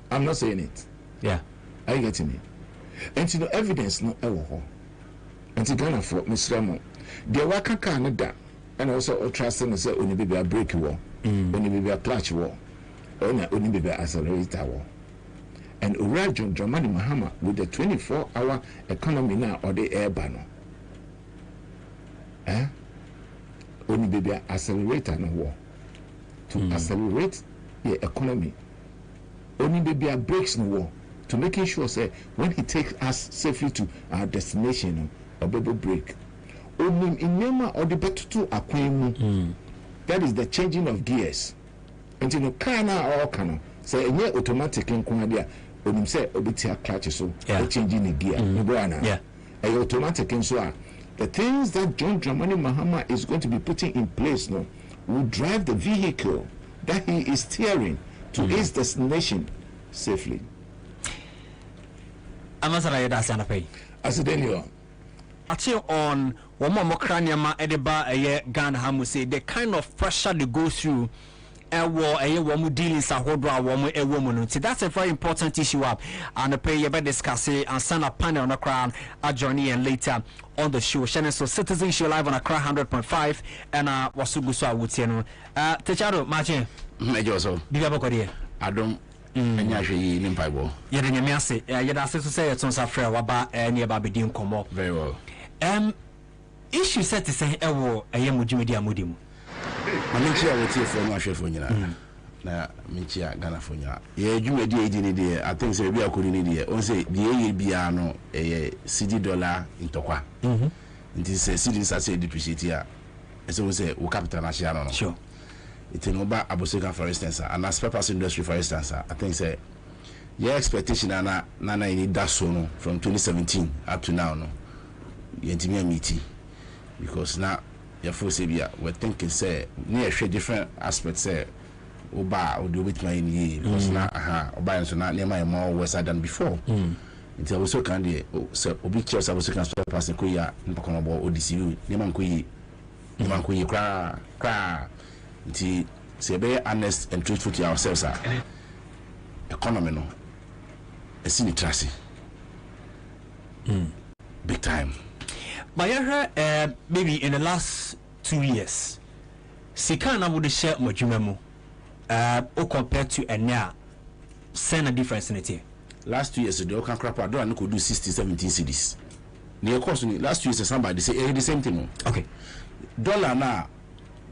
I'm not saying it. Yeah. Are you getting me? And to the evidence no ever. And to Ghana for Mr. Mo. The waka Canada and also trust and say only be a break war, only be a clutch war, only be a accelerator war. And Urajon Dramani Mahama with the 24-hour economy now or the air banner. Only be a accelerator no war. To accelerate the economy. Only baby breaks in war to making sure say when he takes us safely to our destination or baby break. Only in Nema or the better to acquaint. That is the changing of gears. And you know, kana or kana say any automatic in Kumadia. Only say obitia clutch so changing the gear. Yeah. A automatic in so the things that John Dramani Mahama is going to be putting in place now will drive the vehicle that he is steering to his destination safely. Ambassador, that's an appeal. As a Daniel. Actually, on one more craniama edeba a Ghana Hamu say the kind of pressure they go through a woman dealing sahodra woman a woman. See, that's a very important issue up and the pay you better discuss it and send a panel on the crown a journey and later on the show. Shannon so Citizen Show live on a crown 100.5 and Wasugusa would say no. Techaro, Martin. Major so. Bibabokodi. I don't. Anyashwe nimpaibo. Yede nyamiase. Yede ase to say it's on safra waba near babidi nkomo. Very well. Issue set to say ewo ayemujimedi amudimu. Minchia wotie for no ahwe for nyina. Na minchia Ghana for nyina. Ye adwumadi edi de I think say bi akodi ni de. On say bi ye bia no CD dollar ntokwa. Nti say CD say depreciate ya. Eso we say wo capital na share no. Sure. It's in Oba Aboseka, for instance, and as purpose industry, for instance, I think say your expectation na need that so no from 2017 up to now no. You intimate meeting because now your full Sabia we're thinking say near different aspects say Oba or do with my in because now Oba and so now near my more worse than before. Until also can the so Obi Church Aboseka purpose Koya Npakonobo ODCU Neman Koyi cra. Nti say be honest and truthful to ourselves economy no esini trasi big time. But maybe in the last 2 years Sikana would share mojumemu compared to enya send a difference in it. Last 2 years the can crap I don't could do 60-17 cedis. Near course last 2 years somebody say the same thing. Okay. Dollar now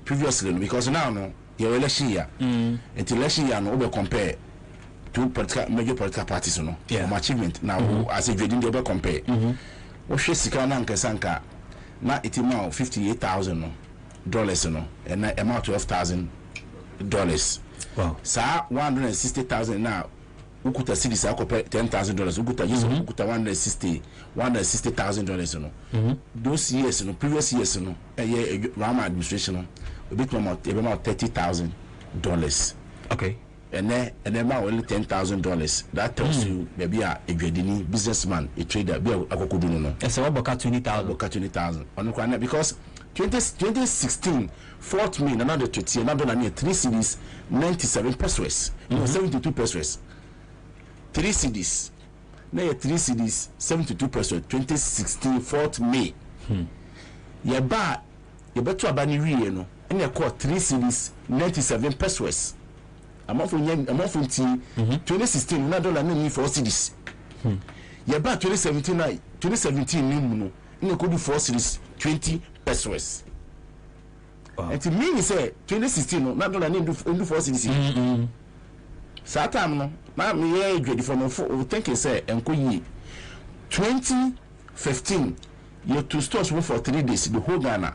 previously because now no your election year until election year no we compare two major political parties no achievement now as if you didn't over compare what she sika na nkesanka na itima 58,000 no you know, and amount $12,000. Wow. Sa 160,000 now. Ukuta cities are $10,000. Ukuta use ukuta $160,000, you know. Those years, you know, previous years, you know, Rama administration, a bit about $30,000. Okay. And then only $10,000. That tells you maybe a Gredini businessman, a trader, be a Kokuduno. And so about 20,000. About 20,000. Because 2016, 4th May, another 20, another 3 cities, 97 pesos. 72 pesos. 3 cities. Now 3 cities, 72 pesos. 2016, 4th May. You better abani no. And you call 3 cities, 97 pesos. I'm off 2016, another $4 cities. You buy 2017, no. And you could do 4 cities, 20 pesos. Wow. And to me, he said 2016, not do 4 cities. Satam no, now me ready for no think say enko yi 2015 you two stores for 3 days the whole Ghana.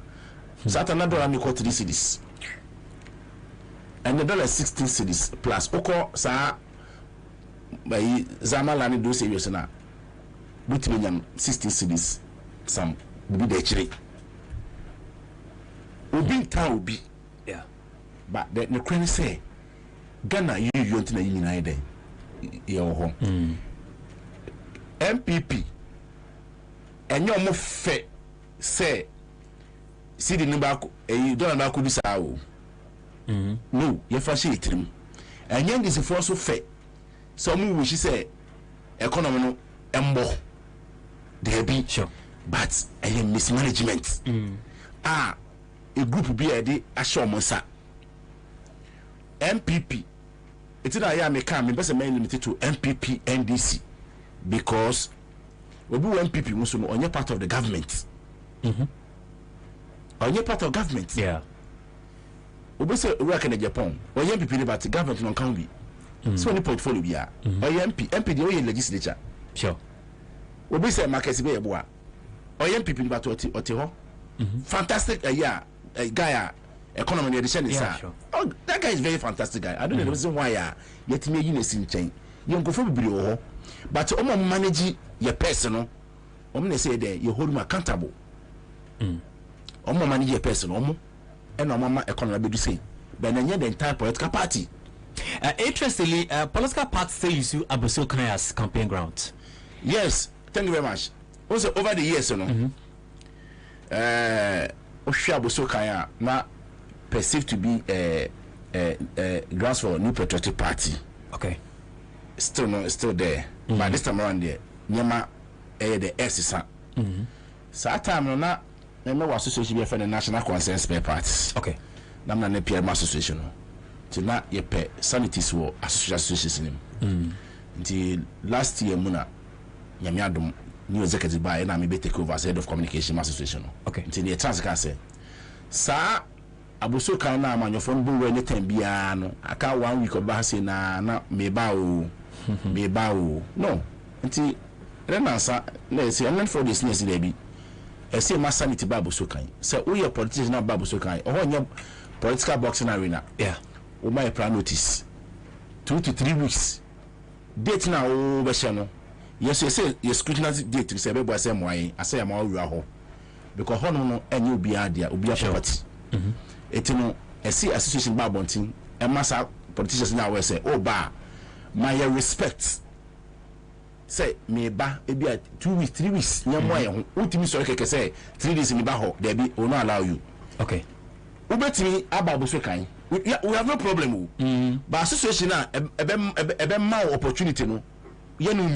Satam na dollar me ko 3 cedis. And the dollar 16 cedis plus oko sa by Zamalani do say yes na. Butimi nyam 16 cedis some bi de chire. Obi ta obi. Yeah. But the crane say Ghana you want to know your MPP and your more fair say see the number you don't know could be sao. No, you fashion it and young is a force of fair. Some wish say economy no embo there be sure, but I am mismanagement. A group be a day assure monsa MPP. It's not I make me best limited to MPP NDC because we do MPP must know on your part of the government. On your part of government. Yeah. We say work in Japan. Or MPP about the government non can be. So any portfolio be or MP the way legislature. Sure. We say market be boa. Or MPP about Oteho. Fantastic guy economy edition is sure. Oh, that guy is very fantastic guy. I don't know the reason why yet me in chain. You go for be but manage your personal. Say there you hold him accountable. Manage your personal and mama economy be say. But then the entire political party. Interestingly, political parties still use Abuso Kane as campaign ground. Yes, thank you very much. Also over the years, Abuso Kane na perceived to be grounds for a new patriotic party. Okay. Still there. But this time around there, Nyama the S. So that time na member association be for the National Concern Spare Parties. Okay. Na na PM association. Till na ye pe sanities wo association nim. Until last year muna Nyame adom new executive by na me be take over as head of communication association. Okay. Until the chance can say sa Abuso Kane na amanyofo no we anytime bia no aka 1 week oba say na meba o no nti renansa na say and for this news dey bi e say ma sanity ba Abuso Kane say we your politician na ba Abuso Kane o nya political boxing arena yeah o my plan notice 2 to 3 weeks date na o be she no yes say you scrutinize date say be boy say mo ayi say am o wura ho because hono no enye obi adia obi property etino esi association ba bontin e masa politicians na we say oh ba my respect say me ba e bi 2 weeks 3 weeks nyamo aye ho utimi so keke say 3 days me ba ho there be o no allow you okay ubetimi aba Abuso Kane we have no problem but association na ebe ma opportunity no ye no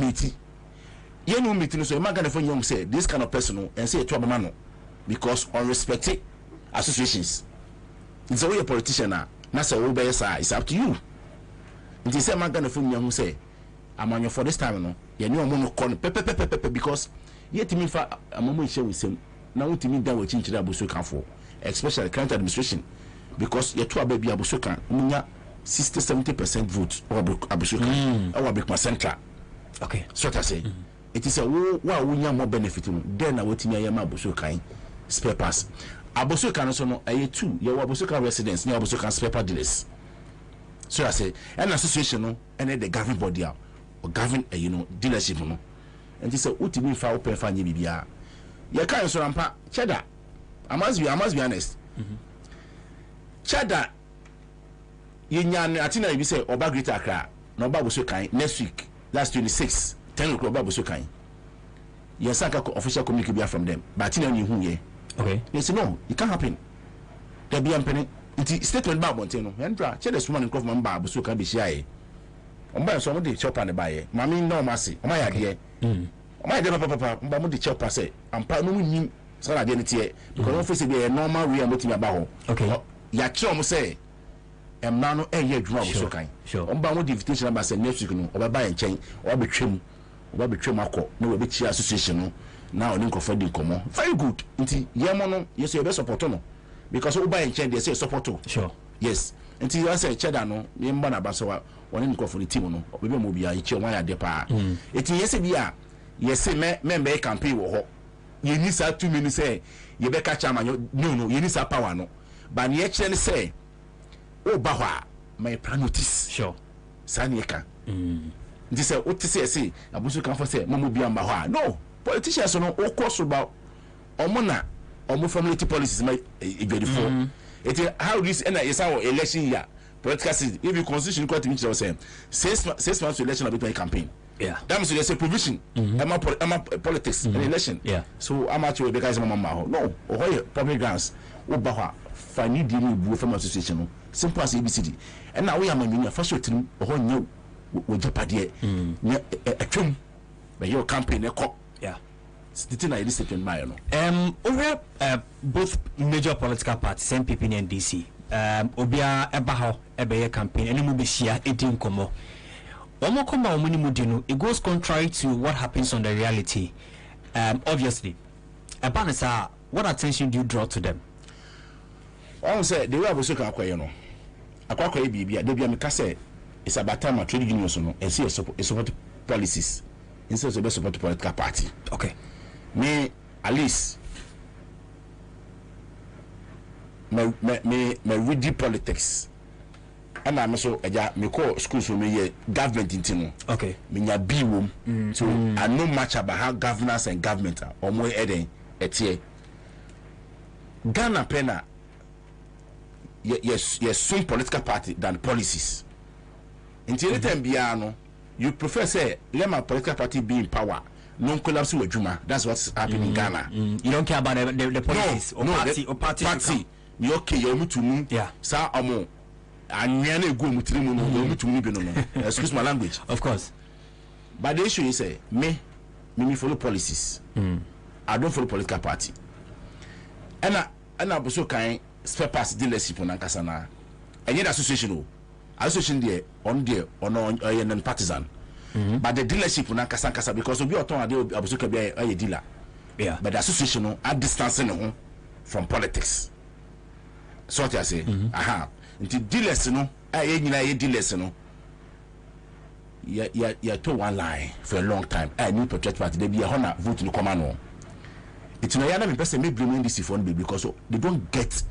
meet no so man can for young say this kind of person and say to abama no because unrespected associations it's a way a politician na say we be say it's up to you it is a man can for young say amanyo for this time no ye ni omo no kon pepe because yet me fa amomo ise wisem na wotimi da wa chinchira Abuso Kane for especially current administration because ye to ababi Abuso Kane munya 60-70% vote or Abuso Kane or Abikma Central. Okay, so what I say it is a wo wa wonya more benefit no then na wotimi ayama Abuso Kane spare pass Abosoka no so no aye two ye Abosoka residents near Abosoka spare part dealers. So I say an association no and the governing body or govern dealership no. And this ultimate fa open fa nye bibia. Ye kan so rampa cheddar. I must be honest. Cheddar Yin Atina, you say, Oba Greater Accra, no Babusokai, next week, last 26, 10 o'clock Babusokai. Yes, I can official communication from them, but you know who ye. Okay. They say, no, it can't happen. There be a penny. It's statement about Montano, and check this woman in Kaufman Babusoka be shy. On by some of the chop and the buyer, Mammy, no mercy, my idea. My dear papa, Bamuti chop, I say, I'm proud of him, son identity, because office be a normal real motive about. Okay. Yachom say. Nano year drum so kind. Sure. On bound invitation about next week, or buy and chain, or be trim, or be trim, no be cheer association. Now, link of Freddy Como. Very good. Inti Yamono, yes, your best support no. Because all buy and chain, they say support. Sure. Yes. Until you say Cheddar no, Yambana Basawa, or link of the team, or maybe Mobia, each one at the par. It yes, yes, say, member campaign or you need 2 minutes say, you better catch no, you need a power no. But you actually say, oh, Bawa, my plan notice. Sure. Sanyeka. This is what to say. Abusu can for say, Mamu Biamba. No, politicians are no course about Omona, Omo family policies. My beautiful. It is how this and is our election year. Political system. If you constitution court, which I was saying, 6 months to election of the campaign. Yeah. That means there's a provision. I'm a politics and election. Yeah. So I'm actually because I'm a no, or public grounds. Oh, Bawa, Fanny Dini from association. Simple as ABCD. And now we are my first team or new with Jeopardy. A trim by your campaign. Yeah. The thing I listened to my over both major political parties, MPP and DC. Obia Ebaho, Ebeye campaign, and Mubishia, 18 Como. Omokoma Omunimudino, it goes contrary to what happens on the reality. Obviously, Abanasa, what attention do you draw to them? I say they were also acquire. Akwa bibia de bia meka say it's about time trade unions no and see support policies instead of support political party. Okay. Me at least me read politics and I'm so me call school so me government intino. Okay. Me nya bi wom. So I know much about how governance and government or more eden etie. Ghana pena yes, some political party than policies. Until the time biano, you prefer say let my political party be in power. Non collapse with Juma. That's what's happening in Ghana. You don't care about the policies or party. You okay? You're to me. Yeah. Sa amo. Anyane go mutrimu no. You're to me no. Excuse my language. Of course. But the issue is say me follow policies. I don't follow political party. And I also kind spare parts dealership on Ankasana. And yet association there on non-partisan. But the dealership on Ankasa because we are talking about a dealer. Yeah. But the association are distancing from politics. So what I say, aha. Until dealers no, dealers no. You told one lie for a long time. I knew protect party. They be a honor vote in the command. It's no yana person may blame this phone because they don't get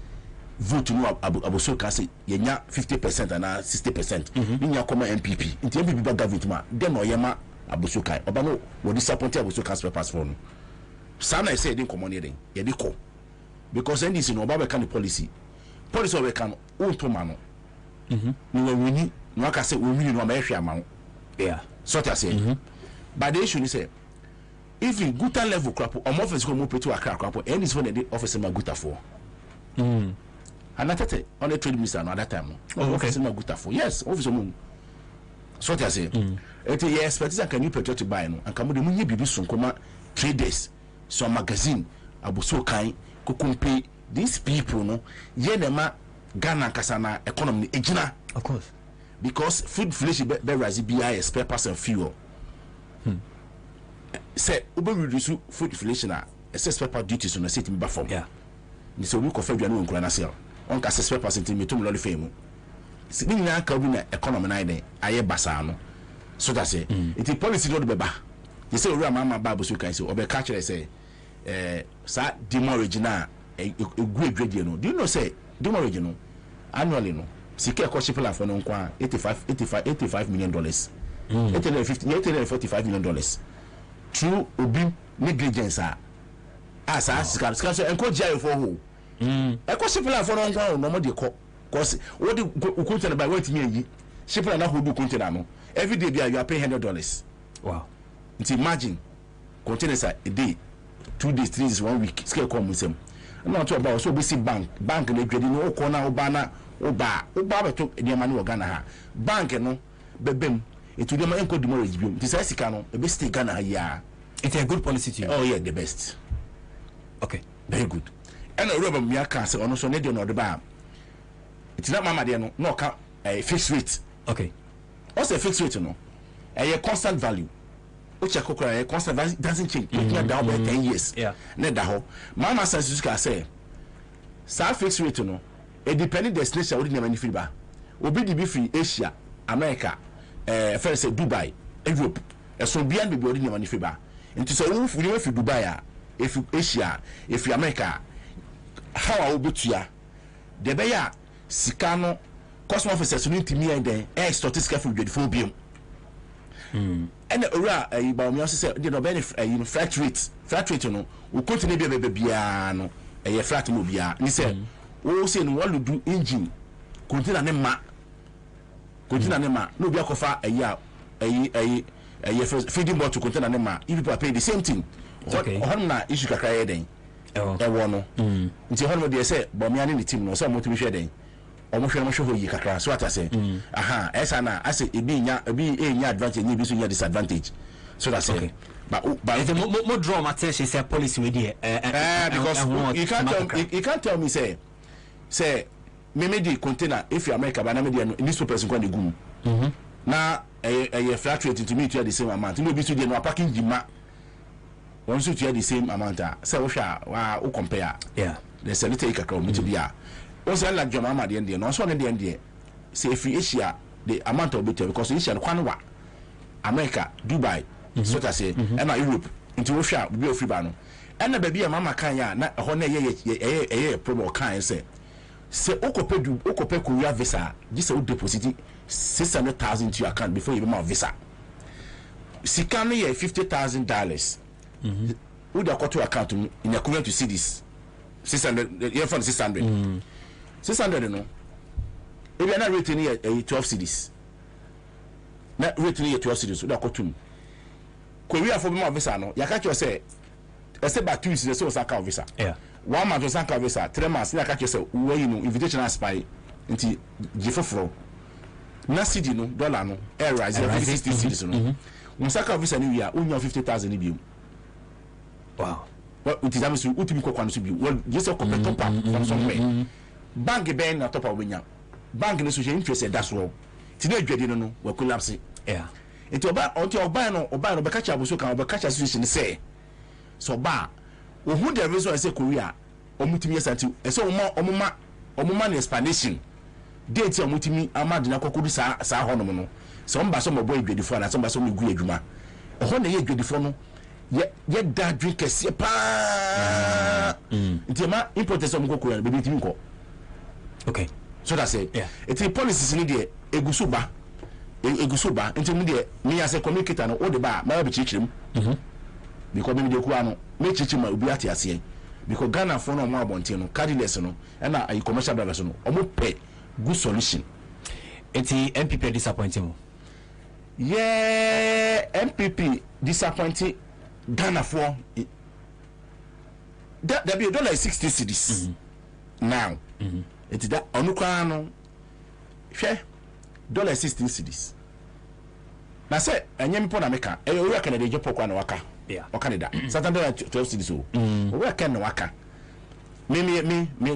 vote no Abosoka say yenya 50% and 60%. In your common MPP. In the MPP back government ma dem oyema Abosoka. Oba no we disappoint Abosoka's papers for no. Sana I say dey common here den. Ye dey call. Because NDC no oba be can policy. Policy we can own to man no. We win no aka say we win no ma ehwe ama. Yeah. So I say. But the issue is say if in good level crap or office go move to a crap and this one the office ma good for. And that on the trade minister at that time. Office ma good for. Yes, office mo. So I say. It is expect can you project to buy no and come the munye bibi so koma traders so magazine Abosoka kokumpe these people no ye dem Ghana kasana economy ejina. Of course. Because food inflation be rise BI spare parts and fuel. Say we reduce food inflation spare part duties on the city back from. Yeah. Ni so we confirm you no nkura na sell. On ka spare parts into metum lolly fame. Sini na ka bi na economy na dey aye basa no. So that say it policy no be ba. You say we mama ba Abosoka say obe catch say sa demo original a great radio no do you know say do more region annually no sika ko ship for no kwa $85 million $845 million through obi negligence asa sika so enko jai for ho e ko ship for no kwa no mo de ko cause what the container by what me ship na ho do container no every day you are paying $100. Wow. Imagine containers a day, 2 days, 3 days, 1 week. Scale come with them. I'm not talking about so we see bank and they no corner obana oba to the money Ghana bank no bebem it will them enco demorage biom. This is Sikano a best Ghana ya. It's a good policy to you. Oh yeah, the best. Okay, very good. And a rubber me cancer on so need no the bar. It's not mama there no count a fixed rate. Okay. What's a fixed rate no? A constant value. Which a constant value doesn't change. Down by 10 years. Yeah. Net that Mama says you say, "Sa fixed rate no. A depending destination would never any free bar. Obi be free Asia, America, first say Dubai, Europe. So beyond the body never any free bar. And to say, if you if you Dubai, if you Asia, if you America, how I will be to ya? The beya Sikano, custom officers need to me and then statistical for the phobia. And about me also said, you know, benefit flat rate, no, we continue to be piano, a flat mobia. He said, oh, say, what to do engine, continue nema, no be a year, a feeding bottle container nema, if people pay the same thing. Okay, Honna issue a cry then. I want no. Until Honor, they say, but me and the team, no, some motivation then. Almost you kakra so what I say aha esa na I say e be nya advantage ni be so nya disadvantage so that's okay. But if the more draw my attention say policy we there because you can't tell me say me the container if you America ba na me there newspapers go dey gum na a flat rate to me to the same amount no be so dey no packing jima one so to the same amount say wo hwa wa compare yeah there's a little kakra me to be also like John Mama the Indian, also on the Indian. Say if Asia, the amount of better because Asia, Kwanwa, America, Dubai, so to say, and Europe, into Russia, we be free bano. And the baby, Mama Kanya, not a honor a promo can say Okope Korea visa, just a deposit 600,000 to your account before you have visa. Sikani $50,000. Would have got to account in equivalent to see this 600, yeah, for 600. 600 no. If you are not rating here 12 cedis. Not rating here 12 cedis, so that got to. Korea for more visa no. You catch say about 2 weeks so saka visa. Yeah. 1 month saka visa, 3 months you catch say where you know invitation as spy into Jeffro. Na cedi no dollar no air rise 60 cedis no. When saka visa new year only 50,000 ibi. Wow. Well, it is amisu utimi ko kwanu bi. Well, just a compare top up from somewhere. Bank ben na top up wenya. Bank no so she interest that's all. Ti na adwade no we collapse. Yeah. Enti oba no be catch abuso kan oba catch situation say. So ba ohu the reason say Korea omutimi yesanti say omuma na explanation. Date omutimi amade na kokodu sa honom no. So mba so mbo adwadefo na so mba so megu adwuma. Oho na ye adwadefo no ye da drink kese pa ntima importers of Korea be bitimi ko. Okay, so that's it. Yeah, it's a policies in there egusuba ntima there me as a communicator no all the bar my be chichim because me dey ku ano me chichim ma obi ate ase because Ghana for no mo abonte no cardless no and a commercial drivers no omo pay good solution. It's the MPP disappointing. Yeah, MPP disappointing Ghana for that be $60 cedis now. It's that onukwa no hwe $16 cedis. Na say enyem po na meka e we ka na de jopo kwa na waka. Yeah. O Canada. $12 cedis o. O we ka na waka. Me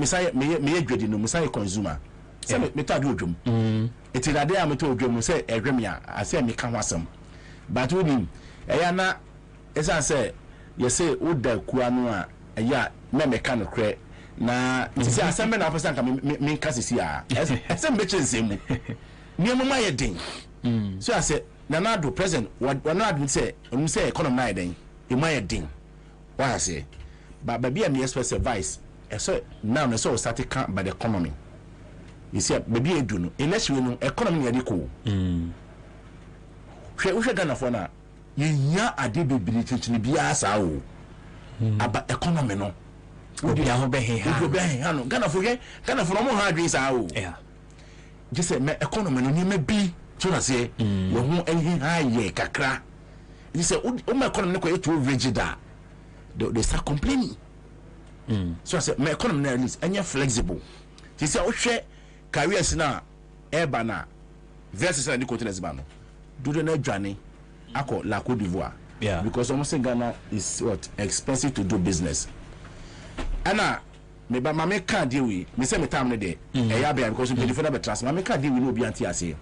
say me adwadi no me say consumer. Say me ta do odwom. Eti na de am to odwom say edwem ya ase me ka ho asem. But we nim eya na esa say you say oda kuwa no a eya me meka no kre na say asem na person ka me kasisi a asem be chensem ni amama ye den so I say na do present what na do say economy na den e ma ye den what I say but baby am express advice so now so start count by the economy. You see, baby, you do no. Unless you know economy near the cool. We Ghana for now. You ade bebre chinchini bia sa o. Aba economy no. Obi a ho be he ha no. Ghana for no hard race sa o. Yeah. Just say me economy no nyeme bi so na say wo ho ehi ha ye kakra. You say o my economy no ko too rigid da. They start complaining. So I say my economy na is anya flexible. You say o hwe careers na eba na versus na the continent ba no. Do the na dwane akọ la Côte d'Ivoire. Yeah. Because almost in Ghana is what expensive to do business. Ana me ba mama ka deal we me say me time no dey e ya be because me dey for na be transfer mama ka deal we no obi anti ase.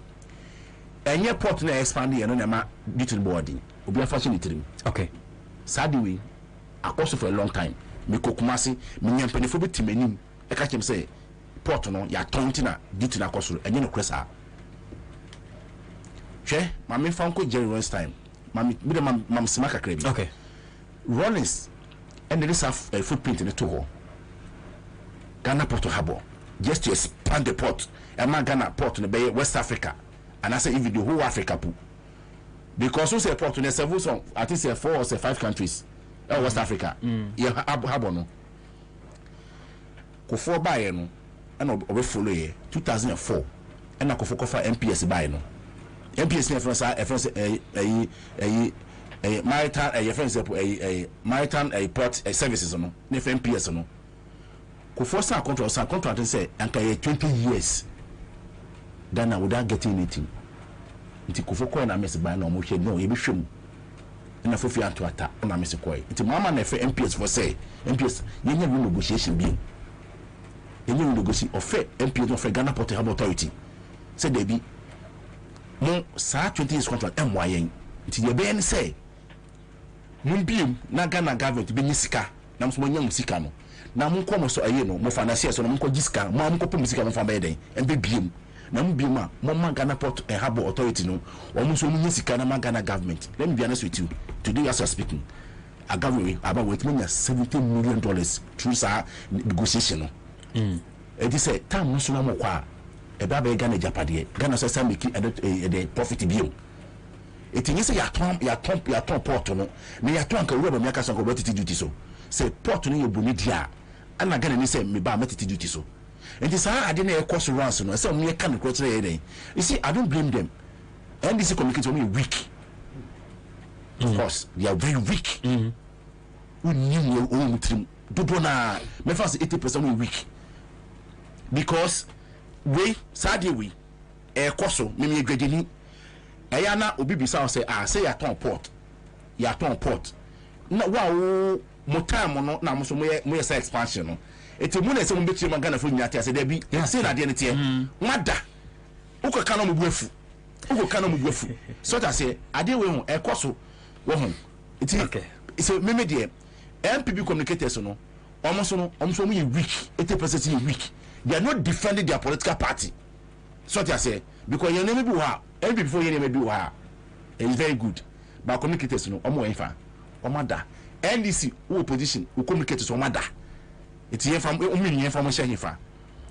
Enye port na expand here no na ma due boarding. Obi afa ni tirim. Okay. Sadi we akoso for a long time. Me kokumase me nyampanefo bi timanim e ka chem say port no ya tonti na due na akoso enye no kresa. Che mama fanko Jerry Rollins time. Mam simaka krebi. Okay. Rollins and there is a footprint in the Togo. Ghana Port Harbor just to expand the port. And my Ghana port in the Bay West Africa. And I say even the whole Africa poo. Because we say port in the several song, I think say 4 or say 5 countries. West Africa. Yeah, harbor no. Ko 4 buy no. And obe follow ye 2004. And I ko for MPS buy no. MPS ne France maritime maritime port services no ne MPS no ko force a contract say anka 20 years Ghana without getting anything nti ko for na mess by no mo hwe no e be hwem na fofi anto ata na mess ko nti mama na fe MPS for say MPS yenya negotiation bi yenya negotiation of MPS of Ghana Port Harbour Authority say they be mo sa 20 years contract MYN nti ye be en say mun biem na Ghana government be nyisika na mo nya musika no na mo ko mo so aye no mo financier so no mo ko gisika mo ko pe musika mo fa be den en be biem na mo biem a mo man Ghana Port Harbour Authority no o mo so mo nyisika na man Ghana government. Let me be honest with you, today as I speaking a government about wait me $70 million through sa negotiation no e di say time no so na mo kwa e ba be Ghana japade Ghana so say make the profit bill it means ya ton port no na ya ton ka wura me aka so ko betiti duty so say port no ye boni dia ana Ghana ni say me ba metiti duty so and this ade na e cost runs no say me ka no kwetire ye den. You see, I don't blame them. NDC communicate me weak. Of course they are very weak. We knew your own trim do na me fast 80% weak because we sadly we e koso me gwedini eya na obi bisa say say ya ton port na wa wo mo time no na mo so mo ye say expansion no eti mu na se mo betiri man Ghana fo nyate ase da bi say na de ne tie wada uko kana mo buafu so ta say ade we hu e koso wo hu eti so me de MPP communicators no almost mo ye weak 80% ye weak. They are not defending their political party. So I say because your name be wa MPP before your name be wa it's very good but communicators no omo enfa omada NDC who opposition who communicators omada it's here from umini information here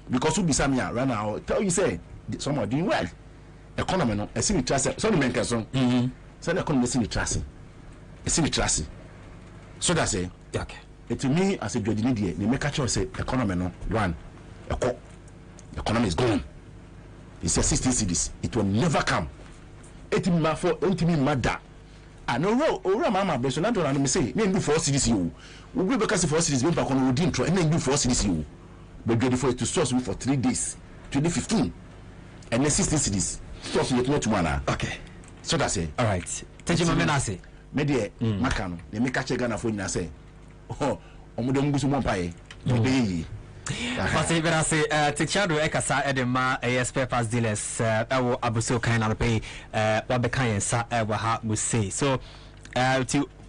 because who be some here right now tell you say some are doing well economy no e see me trust so the men can so so the economy see me trust so that say okay it to me as a judge need they make a choice say economy no one the economy is gone. It's a 16 cities. It will never come. 18 mada. I know mama beso na do me say na do 4 cities you. We go because 4 cities we back on we intro and then do 4 cities you. But ready for it to source for 3 days. 2015. And then 16 cities. Source you not one. Okay. So that's it. All right. Thank you mama say. Me dey makano. They make catch Ghana for na say. Oh, omo dem gusu mo pae. Be yi. But even I say Tichado Ekasa Edema spare parts dealers Abuso kind of pay what the kind sa ha we say so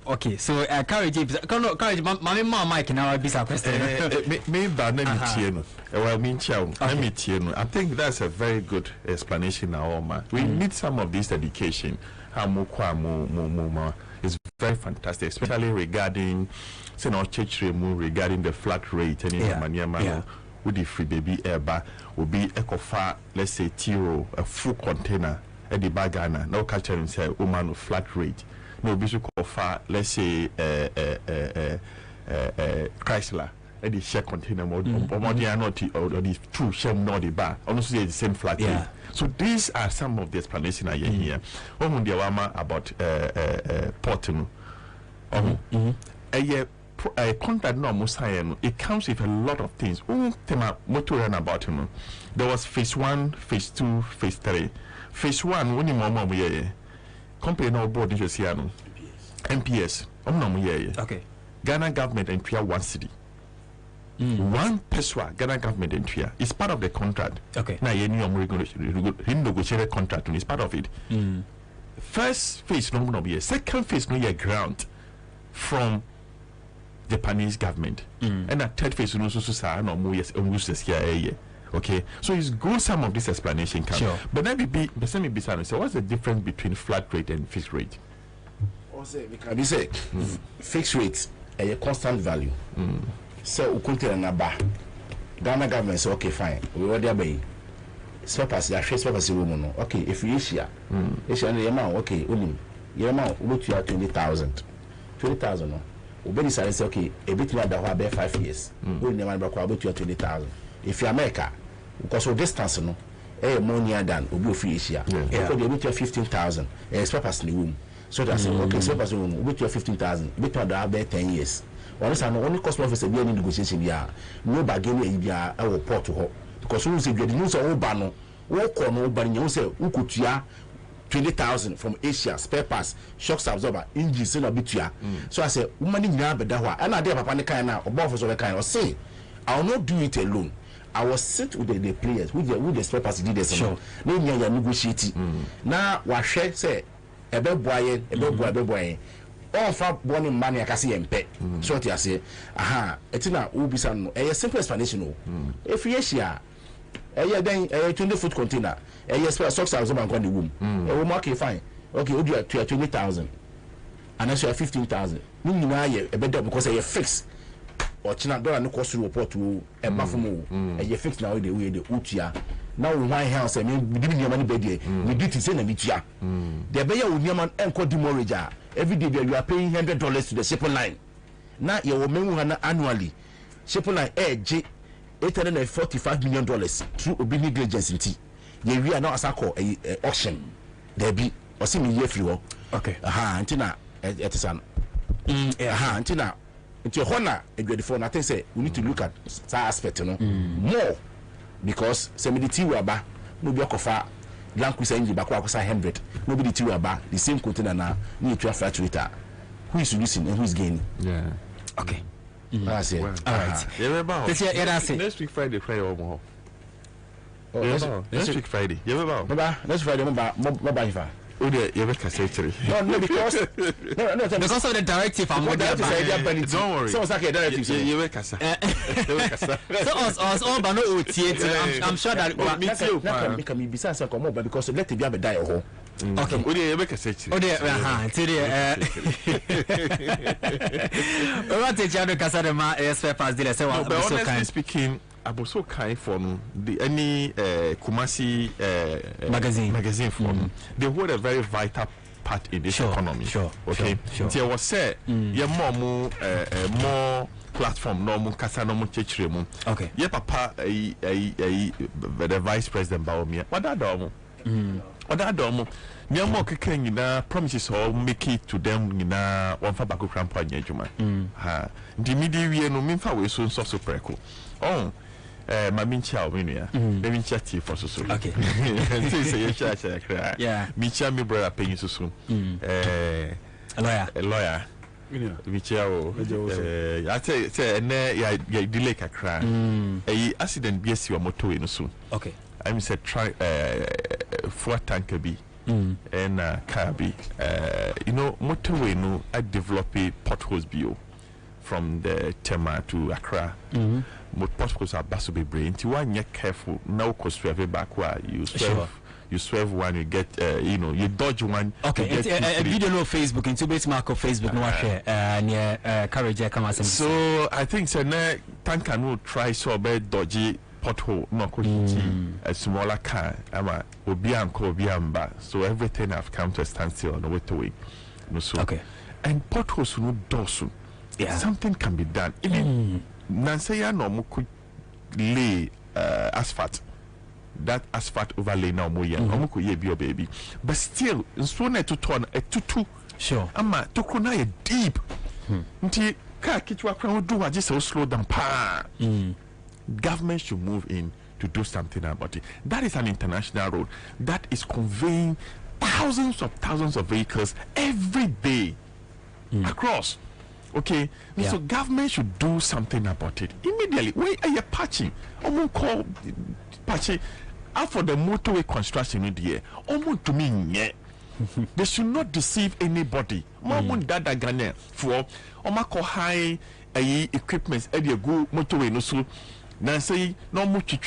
okay so courage mama Mike now be a question me ba na mi tie no well me ntia na mi tie no I think that's a very good explanation now man we need some of this education how mo kwa mo it's very fantastic, especially regarding say no church regarding the flat rate and with the free baby airba will be ecofa, let's say tiro, a full container at the bagana, no culture and say woman flat rate. No be so far, let's say Chrysler at the share container mode or more not or the two share not the bar, honestly the same flat rate. So these are some of the explanations I hear here. On the Wama about Portunu. A contract no musayan, it comes with a lot of things. Tema motor about him. There was phase 1, phase 2, phase 3. Phase 1 when mama company no board in Josiano. MPS. Okay. Ghana government and Tria 1 city. 1 peswa Ghana government and Tria is part of the contract. Okay. Now you negotiated contract is part of it. First phase no be second phase no grant from Japanese government. And a third phase no so no more yes here. Okay, so it's good some of this explanation come. Sure. But then be so what's the difference between flat rate and fixed rate? We say fixed rate a constant value. So we contain a bar. Ghana government say okay fine. We order by surplus ya share surplus woman. Okay, if you Asia the amount okay, your amount we to 20,000. 20,000 no. We be say okay, a bit like that 5 years. We never back about 20,000. If you America, because of distance no, more near than we free Asia. Because they be 15,000. Surplus in the womb. So that's okay. Surplus in the womb. We 15,000. We to about 10 years. Once I know only cost office be any negotiation here. No bargain be our port to her. Because we say the news all bano. Walk on no ban you say who could 20,000 from Asia, spare parts, shocks absorber, engines, and a bit. So I say, woman in Yabba, and I dare Papa Kana or Buffers of a kind or say, I will not do it alone. I will sit with the players, with the spare parts did this. Sure. No, you are negotiating. Now, what she say, a bad boy, all for born money, I can see and pet. So I say, aha, it's not Ubisan, a simple explanation. If yes, yeah. Then a 20-foot container. Yes, socks are on the womb. A woman okay, fine. Okay, you are 20,000. And that's 15,000. Meaning a better because I fix or China dollar no cost report to a baffle. A fix now the way the Utia. Now my house, I mean, we giving your money bed. We did to send a bit. The Bayer with Yaman and Court demorrage. Every day you are paying $100 to the shipping line. Now your woman annually. Shipping line edge. $845 million through Obi negligence in tea. We are now as a call a auction. There be or see me here free. Okay. Antina it is an Antina into honor a good phone. I think say we need to look at that aspect, more because somebody waba no be okofa language engine back 100. Nobody waba the same container now need to flat rate. Who is losing and who is gaining? Yeah. Okay. That's it. All right. Next week Friday, next week Friday. Next Friday, Oh, yeah, you make a century. No, because of the directive. I'm not don't worry. So it's like a directive. You make a so us all, but no, I'm sure that can be besides a common, because let it be a die. Okay. Oh, yeah, you make a century. Oh, yeah, today. What did you do? Casadema, honestly speaking, I was so kind for the any Kumasi magazine for they hold a very vital part in this economy. Sure. Okay. Sure. There was said, more platform, no more kasa, no more church. Okay. Yeah, Papa, the Vice President Baumia. What that domo? What that domo? Nyamo keke na promises all make it to them na one for baku crampa nyejuma. Ha. The media we no minfa we so so preko. Oh. Mamincha winia. Mamincha tea for so. Okay. Say you cha. Yeah. Micha me brother paying so soon. A lawyer. Micha I say na ya delay kakra. Accident be si wa moto we no soon. Okay. I said try for tanker be and car be motorway no I develop potholes bio from the Tema to Accra. Potholes are basso be brain to one yet careful no cost for every back where you you swerve one, you get you dodge one. Okay, it's a video no Facebook into base mark of Facebook no share near courage come as. So I think tanker no try so bad dodgy pothole no ko a smaller car ama obi anko obi amba, so everything have come to a standstill on the way to way. No, so okay, and potholes no dosu. Yeah, something can be done. Even Nansaya no mo could lay asphalt. That asphalt overlay now more young. No could ye be your baby, but still so to turn a tutu. Sure, ama to krona deep. Nti car kitwa kran do wa just so slow down pa. Government should move in to do something about it. That is an international road that is conveying thousands of vehicles every day across. Okay, yeah. So government should do something about it immediately. Where are you patching? Call patching for the motorway construction in the year. To me, they should not deceive anybody. Dada Ghana for call high equipment at your good motorway no so. Now say no much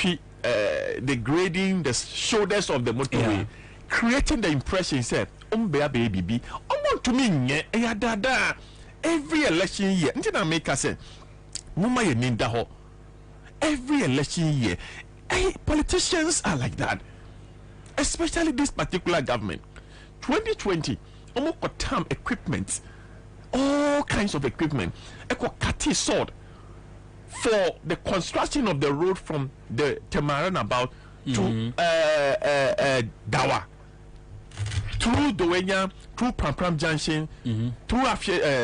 degrading the shoulders of the motorway. Yeah. Creating the impression said baby to me dada every election year until I make us say mama ye ninda ho every election year. Politicians are like that, especially this particular government. 2020 got term equipment, all kinds of equipment, kati sword for the construction of the road from the Temaran about to Dawa, through Dowenya, through Pram Junction, through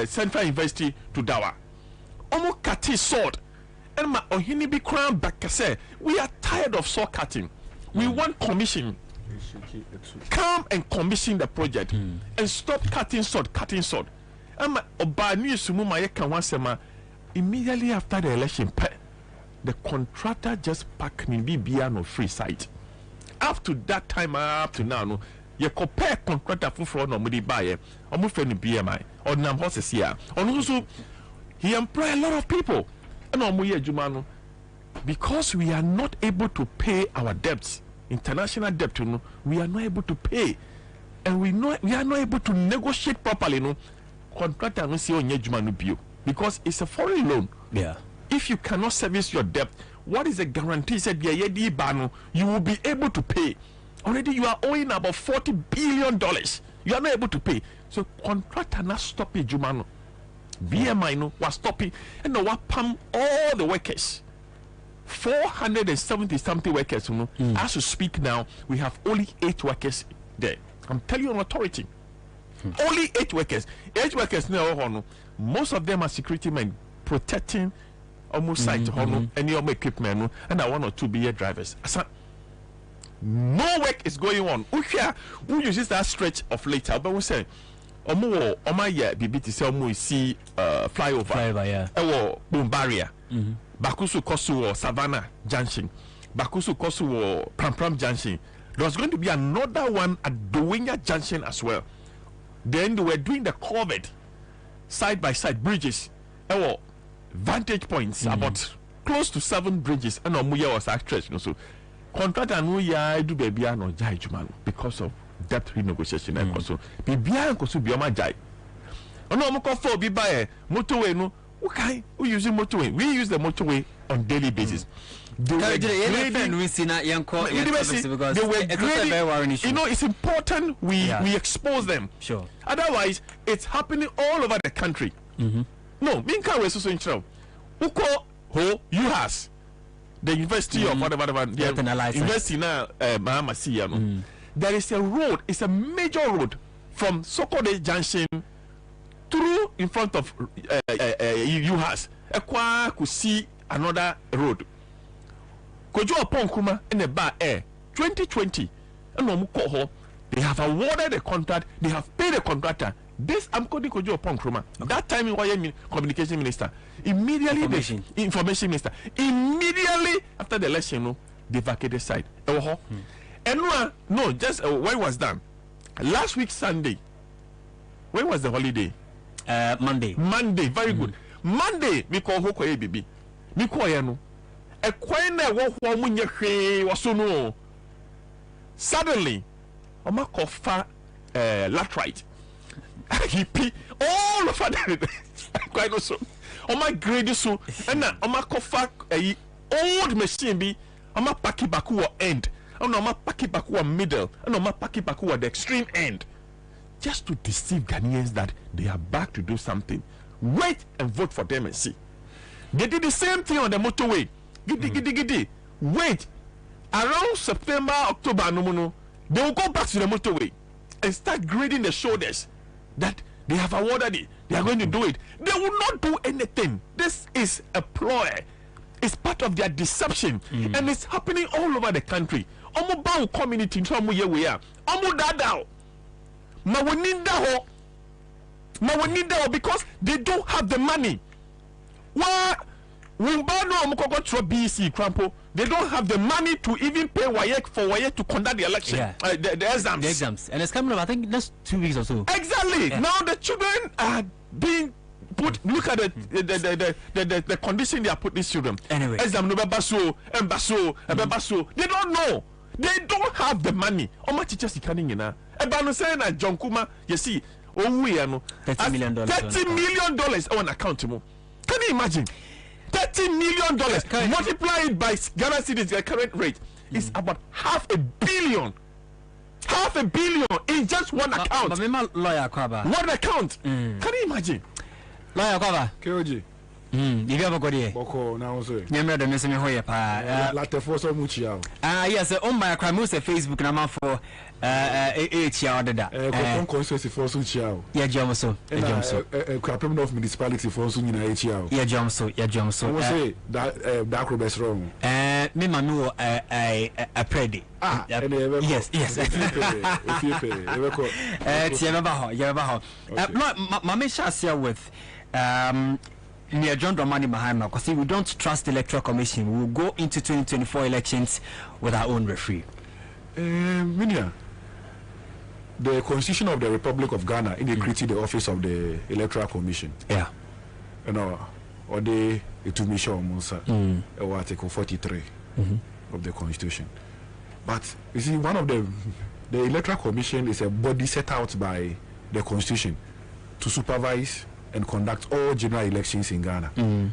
Central University to Dawa. Omo kati sword. And my ohini be crown back say we are tired of saw cutting. We want commission. Come and commission the project and stop cutting sword. And my obani sumuma yeka wansema immediately after the election, the contractor just packed in BBA no free site. Up to that time, up to now, no, you compare contractor for no money buyer, or move any BMI, or nam horses here. And also, he employ a lot of people. And because we are not able to pay our debts, international debt, we are not able to pay, and we are not able to negotiate properly. Contractor no see on because it's a foreign loan. Yeah. If you cannot service your debt, what is the guarantee? Said you will be able to pay. Already you are owing about $40 billion. You are not able to pay. So contractor not stop it, Jumano. BMI was stopping, and now what pump all the workers. 470 something workers. As we speak now, we have only 8 workers there. I'm telling you on authority. Only 8 workers. 8 workers now. Most of them are security men protecting almost site any of equipment, and 1 or 2 BA drivers. No work is going on. Who uses that stretch of later? But we say. Oma ya bibiti se omo see flyover yeah. Ewo boom barrier. Bakusu kosu Savannah Junction. Bakusu kosu Pram Junction. There's going to be another one at Dowenya Junction as well. Then they were doing the COVID side by side bridges. Ewo vantage points about close to 7 bridges. And omuya was actually so contractor no ya do baby no jai jumano because of debt renegotiation and so bibia nkoso bioma jai ono omko for bi buy motorway no okay we use motorway, we use the motorway on daily basis. They were grading, you know, it's important we expose them. Sure. Otherwise it's happening all over the country. No minka we so intro uko ho you has the university of whatever university now Mahama Siya no. There is a road, it's a major road from Sokode Junction through in front of UHAS. Ekwa could see another road. Kojo upon Kuma in the bar air 2020. And they have awarded the contract, they have paid the contractor. This I'm calling Kojo upon Kuma. That time in communication minister. Immediately information minister. Immediately after the election, they vacated site. And no, just when was done? Last week Sunday. When was the holiday? Monday. Monday, very good. Monday, we call Hoko ABB. We call Yano. A quina walk woman was so no. suddenly Oma kofa latrite he pee all of that quite also Oma grade so and Oma kofa old machine be Oma paki baku end and Oma paki baku middle and Oma paki baku the extreme end just to deceive Ghanaians that they are back to do something. Wait and vote for them and see. They did the same thing on the motorway. Giddy. Wait. Around September, October, no, they will go back to the motorway and start grading the shoulders that they have awarded it. They are going to do it. They will not do anything. This is a ploy. It's part of their deception. And it's happening all over the country. Omo Bao community, we are. Omo Dadao. Now we need that because they don't have the money. Why? When BC Crampo, they don't have the money to even pay WAEC for WAEC to conduct the election, the exams. The exams, and it's coming up. I think that's 2 weeks or so. Exactly. Yeah. Now the children are being put. Look at the condition they are put these children. Anyway, exam no baso, baso. They don't know. They don't have the money. How much teachers are coming in now? Ebano saying that John Kuma, you see, $30 million. $30 million on account. Can you imagine? $30 million multiply it by Ghana cedis, the current rate is about $500 million. $500 million in just one account. One account. Can you imagine? Lawyer Kwaba. K.O.G. You ever got here? Boko now so. Nyamra de meseme hoye pa. Latte for so much yaw. Yes, on my crime Facebook number for chia odeda. Constituency for so chiao. Yeah, Jomso. Crapem of municipality for so nyina chiao. Yeah, Jomso. I say that could be wrong. Me manu a predi. Yes. If you pay. No, mama share with near John Dramani Mahama, because we don't trust the Electoral Commission. We will go into 2024 elections with our own referee. Minia, the Constitution of the Republic of Ghana created the office of the Electoral Commission. Yeah. You know, or the Etumisha Musa, Article 43 of the Constitution. But you see, one of the Electoral Commission is a body set out by the Constitution to supervise and conduct all general elections in Ghana. And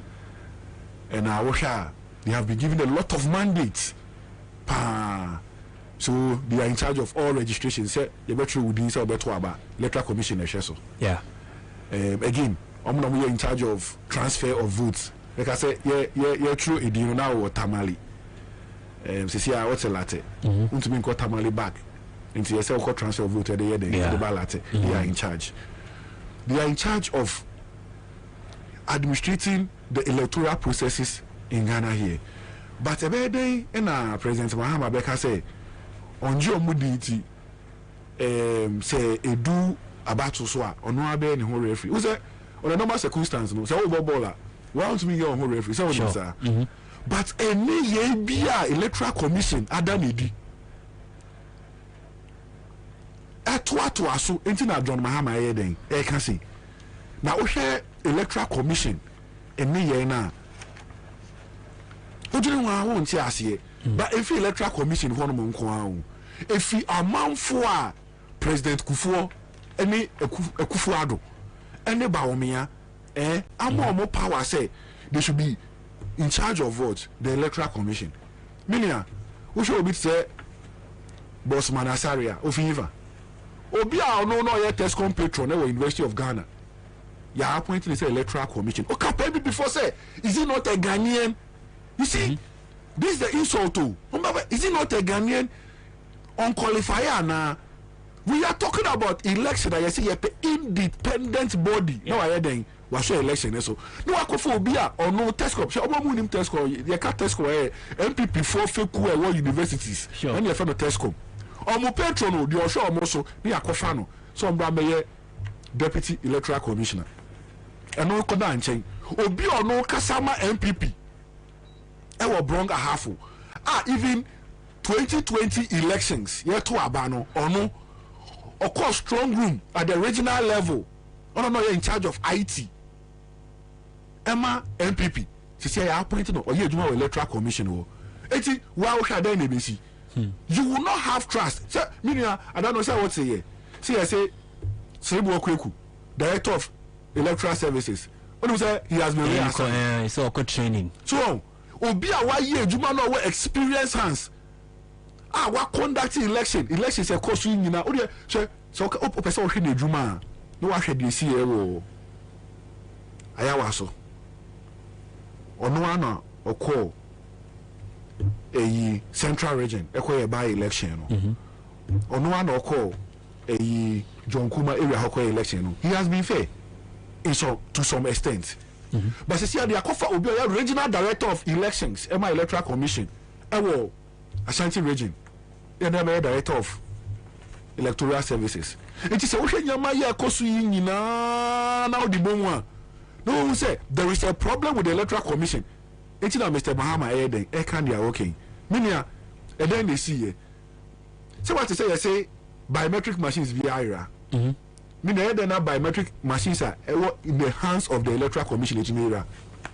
they have been given a lot of mandates. So they are in charge of all registrations. Electoral Commission. Yeah. Again, we are in charge of transfer of votes. Like I said, you're true. You now or Tamale. What's a latte? Want to be called Tamale back into yourself transfer of vote. They are in charge. They are in charge of administrating the electoral processes in Ghana here. But a bad day, and President Mahama Beka say, on your mudity, say, a do about to swap, or no abe any whole referee. Was that on a normal circumstance? No, so over baller, want to be your whole referee. So, sir. But any year, electoral commission, Adamidi. At what was so internet John Mahama Eden, I can see. Now, we share electoral commission in the year now. We don't want to see, but if electoral commission for the if we amount for President Kufuor, any Kufuado, any Baumia, I'm more power say they should be in charge of votes, the electoral commission. Minia, we should be say, Boss Manasaria, Ofiva. Obia no yet Tescom patron at University of Ghana. You are appointing the electoral commission. Okay, maybe before say, is he not a Ghanaian? You see, this is the insult too. Is he not a Ghanaian unqualified now? We are talking about election that you see an independent body. No, I heard was your election so. No, I could for Obia or no Tescom. She almost him Tescom. You can't Tescom MPP for fake universities. Sure. And you found the Tescom. Omo patron the osho omoso ni akofa no so mbra meye deputy electoral commissioner eno ko da nchen obi ono kasama MPP e wo bronga half even 2020 elections ye to abano ono oko strong room at the regional level ono no in charge of IT Emma MPP she say ya appoint no oye ejuma electoral commission o eti wa wo hwa dan na besi you will not have trust. Say, I don't know say what say here. See, I say Sribu Okweku, Director of Electoral Services. When you say he has been reassigned. It's all training. So, obi a wa year juma no experience hands. Wa conducting election is a course you na. O so person hwe na juma. No wa hwe de si e wo. Aya wa so. Ono ana okọ eyi central region ekoye by election no. Ono ana okọ eyi John Kuma area hokọ election no. He has been fair to some extent. But see the akofa obi o regional director of elections Emma Electoral Commission ewo Ashanti region. Emma director of electoral services. It is a wohwe nyama ye akosu yi nyina na odi bomu a. No say there is a problem with the Electoral Commission. It's not Mr. Mahama Eden, can they are okay. Minia, and then they see ye. So what to say biometric machines via IRA. Minia, then biometric machines are in the hands of the Electoral Commission in IRA.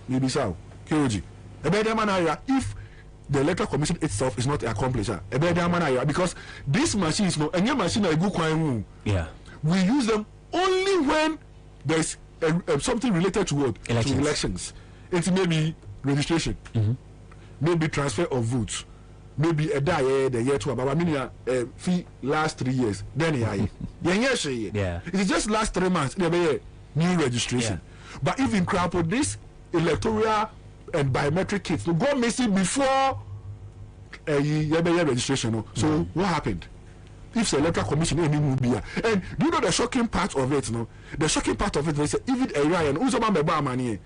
Maybe so. K.O.G. A better man IRA if the Electoral Commission itself is not accomplished. A better man IRA because these machines, no, and your machine are good. Yeah. We use them only when there's something related to what? Elections. To elections. It may be registration, maybe transfer of votes, maybe a die the year to about fee last 3 years. Then yeah, it is just last 3 months. New registration. Yeah. But even crap with this electoral and biometric kits to go missing before registration. So what happened? If the Electoral Commission will be and do you know the shocking part of it? No, the shocking part of it is even a Ryan who's about my money.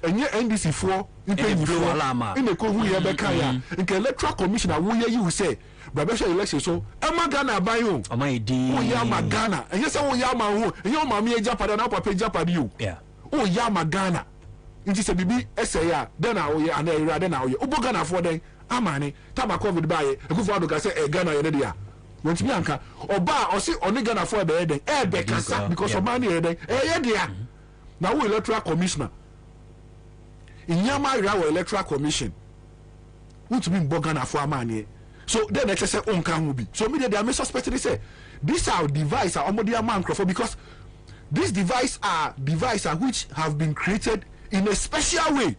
And yet NDC 4 in the Kohu Yabekaya in the Electoral Commission you say Babesha election so Emma Ghana by you Yama Ghana and yes Yama who your mammy Japan and Papa Japan you Yama Ghana it is a BB SAR then I and then I Ubogana for them Amani Tabako with buy a good father say a Ghana Yedia when to Bianca or bar or see only Ghana for the heading because of money heading now we Electoral Commissioner in Yama Electoral Commission, which mean Bogana for money. So then they say will be. So media they are suspecting. They say these are devices are almost man because these devices are which have been created in a special way.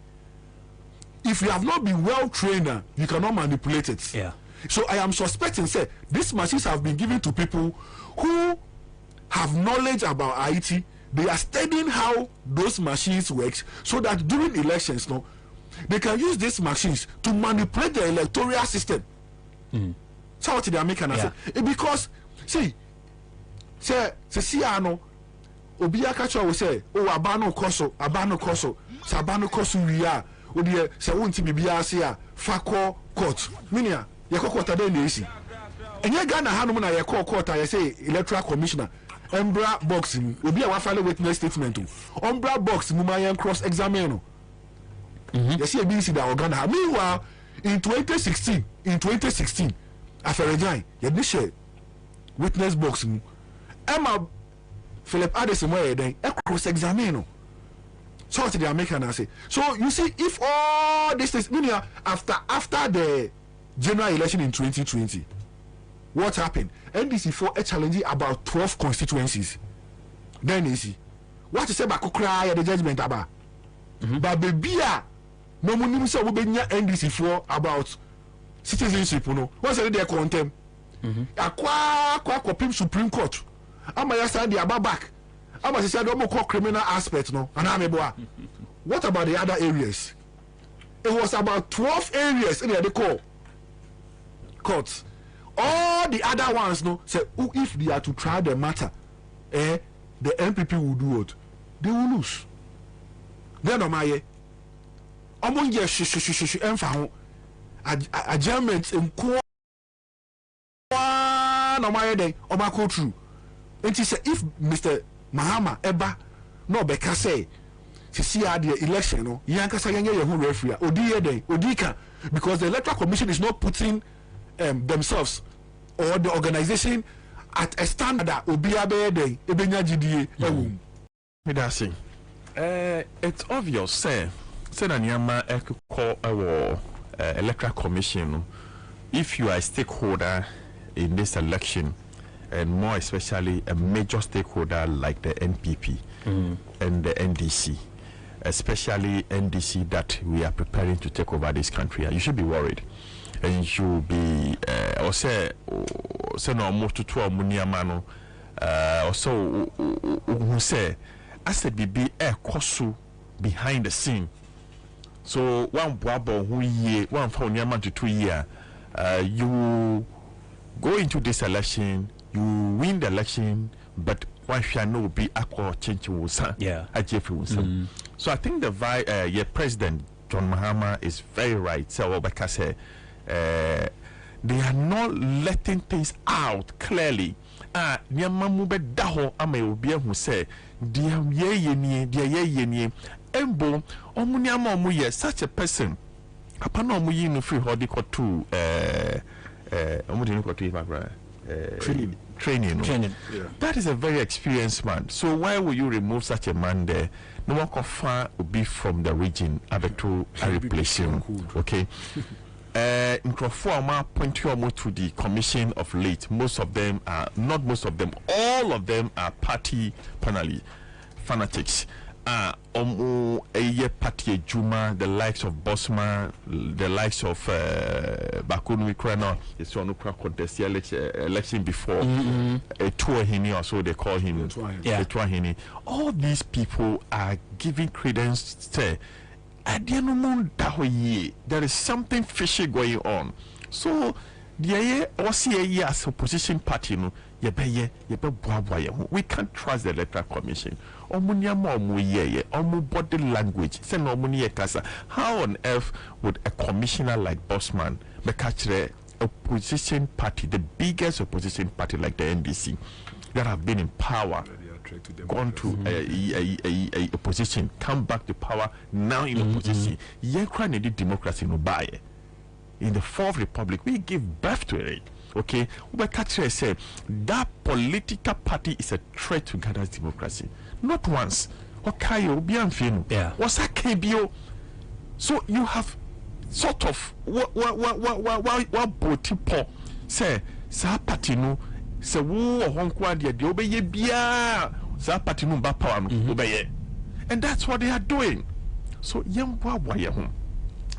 If you have not been well trained, you cannot manipulate it. Yeah. So I am suspecting say these machines have been given to people who have knowledge about IT. They are studying how those machines work so that during elections, they can use these machines to manipulate the electoral system. So what they are making say because see ano obiaka cho will say abano koso sabano koso wiya odi se wonti bibia ase a fako court minia ye court ada na esi enye Ghana hanom na ye court a ye say Electoral Commissioner Umbra box obi a wa file witness statement Umbra box mumayan cross examine you see a BC that Ghana meanwhile in 2016 aferejan ye dey share witness box Emma Philip Addison where then cross examine so what they are making I say so you see if all this is meaning after the general election in 2020 what happened? NDC for a challenge about 12 constituencies. Then you see what you say about cry the judgment about. But baby, no money so we be NDC for about citizenship. No, what's the idea contempt? Akwa Supreme Court. Ama ya stand the back. Ama say don't call criminal aspect no. Anameboa. What about the other areas? It was about 12 areas in the call courts. All the other ones say if they are to try the matter, the MPP will do what? They will lose. Then omaye omonye shu emfa adjustment nko na omaye den omako true. And say if Mr. Mahama eba no beka say see the election no yankasa yenye ye hu referee odika because the Electoral Commission is not putting themselves or the organization at a standard obiabe ebenya gda ewum me da say it's obvious say na nyama ekọ ewo Electoral Commission no if you are a stakeholder in this election, and more especially a major stakeholder like the NPP and the NDC, especially NDC that we are preparing to take over this country, you should be worried. And you should be, or say no more to 12 muniamano, or so, who say, as a BB air kosu behind the scene. So one boabo who ye, one for Niaman to 2 years, you go into this election, you win the election, but one shall no be aqua change Wusa. Yeah. At Jeffrey Wusa. So I think the your president, John Mahama, is very right. So because they are not letting things out clearly. Niamamu be daho ame obia who say, dear ye embo omuniama omuye such a person. Apana omuyi no free hodi ko to omudi no ko to training. Yeah. That is a very experienced man. So why will you remove such a man there? No one can find will be from the region abeto a replacement. Okay. Point to the commission of late. Most of them are not most of them, all of them are party fanatics. Party Juma, the likes of Bosman, the likes of Bakunu Krano, it's on contest election before a tour hini or so they call him. A tour hini. All these people are giving credence to there is something fishy going on. So the as opposition party no we can't trust the electoral commission. Body language. How on earth would a commissioner like Bosman catch the opposition party, the biggest opposition party like the NDC that have been in power, gone to a opposition, come back to power, now in opposition? Democracy no buy. In the Fourth Republic, we give birth to it. Okay, Ubekatri said that political party is a threat to Ghana's democracy. Not once. Okay, yeah. What's that KBO? So you have sort of what botipo say sa party no se wo honkwa de obeye bia sa party no ba power no obeye. And that's what they are doing. So yemwa waye ho.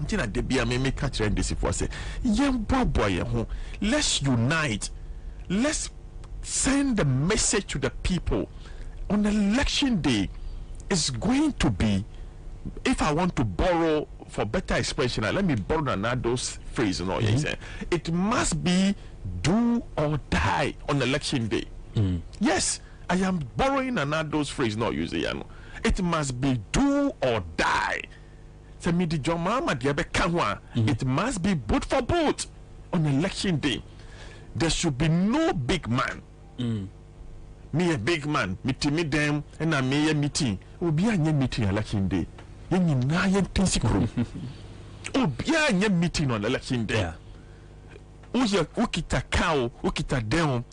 Ntina de bia me catch this for say yemwa waye ho. Let's unite. Let's send the message to the people. On election day, it's going to be, if I want to borrow for better expression, let me borrow another's phrase. It must be do or die on election day. Yes, I am borrowing another's phrase, not using it. It must be do or die. It must be boot for boot on election day. There should be no big man. Me a big man, meet them, and I may a meeting. Will be a meeting election day. You na yen tinsikro. Oh, be a meeting on election day. Ukita cow, ukita down,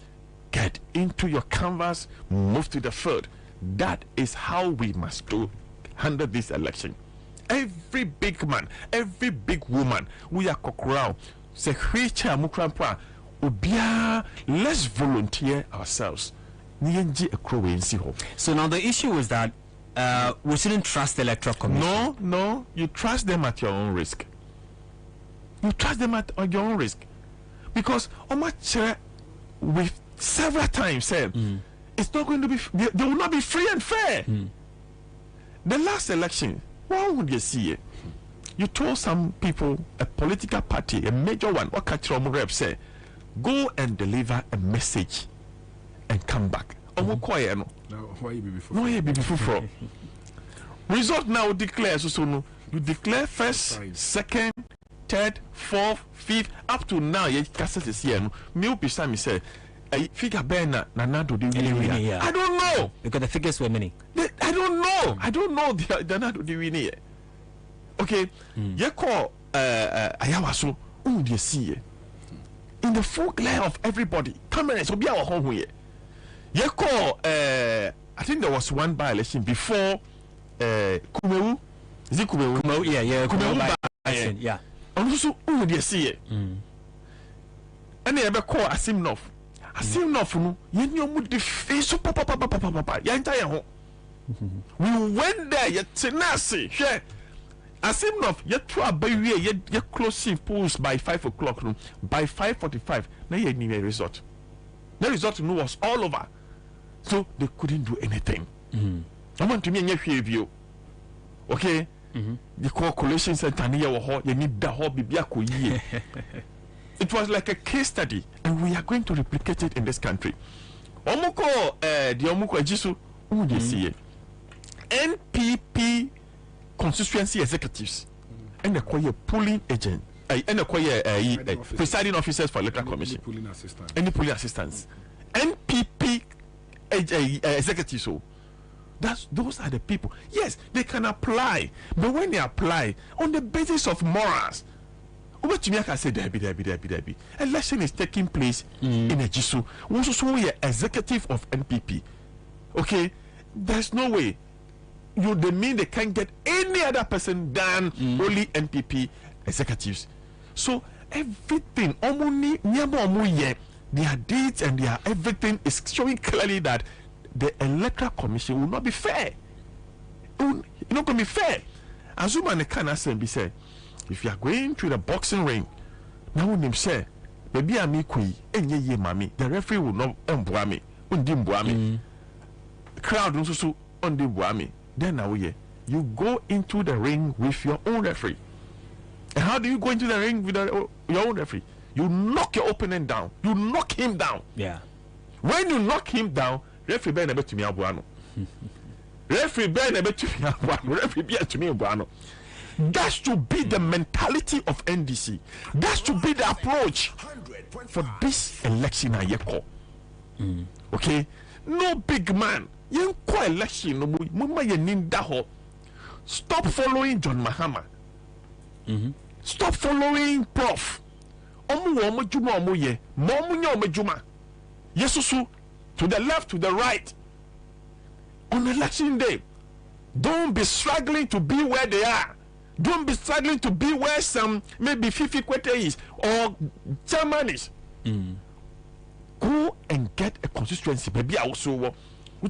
get into your canvas, move to the field. That is how we must handle this election. Every big man, every big woman, we are cockrow. Say, let's volunteer ourselves. So now the issue is that we shouldn't trust the electoral commission. No, you trust them at your own risk. You trust them at your own risk, because we've several times said it's not going to be. They will not be free and fair. The last election, what would you see it? You told some people, a political party, a major one, what rep say, go and deliver a message and come back. Result now declares so you declare first, second, third, fourth, fifth, up to now. You cassette is here. Me beside me say, figure Bena Nanado di winning. I don't know because the figures were many. I don't know. I don't know the Nanado di winning. Okay, you call Ayawaso. You see in the full glare of everybody, cameras will be our home here. You call I think there was one by-election before Kumewu. Is it Kumewu? Yeah, Kumewu by-election, yeah. And also, you see it. and they ever call Asimnov no yen yo mu de face so papa ya entire ho we went there yet tenase hwe Asimnov yet to abawie ye closing pools by 5 o'clock no by 5:45 na ye ni resort. The resort no was all over, so they couldn't do anything. I want to me nye hwe bio. Okay, the calculation center near ho you need the ho bibia ko yie. It was like a case study, and we are going to replicate it in this country. Omuko the Omuko Ejisu see NPP constituency executives and the polling agent and the presiding officers for electoral commission, any polling assistants, NPP executives. So those are the people. Yes, they can apply, but when they apply on the basis of morals. What you can say, Debbie. Election is taking place in a Jisu. Also, we are executive of NPP. Okay, there's no way. They mean they can't get any other person than only NPP executives. So everything, their dates and their everything is showing clearly that the electoral commission will not be fair. It's not going to be fair. Azuma can be said. If you are going to the boxing ring, now when him say, baby, I me kui, enye ye mami, the referee will not embuami, undimbuami. Crowd also undimbuami. Then now you go into the ring with your own referee. And how do you go into the ring with your own referee? You knock your opponent down. You knock him down. Yeah. When you knock him down, referee be na be to me abuano. Referee be na be to me abuano. Referee be to me abuano. That should be the mentality of NDC. That should be the approach for this election. Okay, no big man. You call election no more. You need that. Stop following John Mahama. Stop following Prof. Omu juma omu ye. Momu nya juma. Yesusu to the left, to the right. On election day, don't be struggling to be where they are. Don't be struggling to be where some maybe Fifi Kwete is or Chairman is. Go and get a constituency. Baby, I also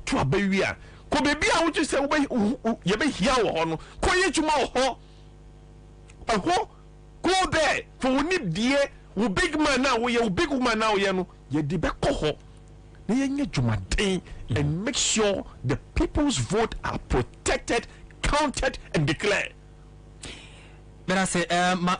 to a baby. Ko baby, I want to say, you be here or no. Ko ye juma ho. Go there for we need dear. We big man now. We big woman now. You de be ko ho. And make sure the people's vote are protected, counted, and declared. But I say,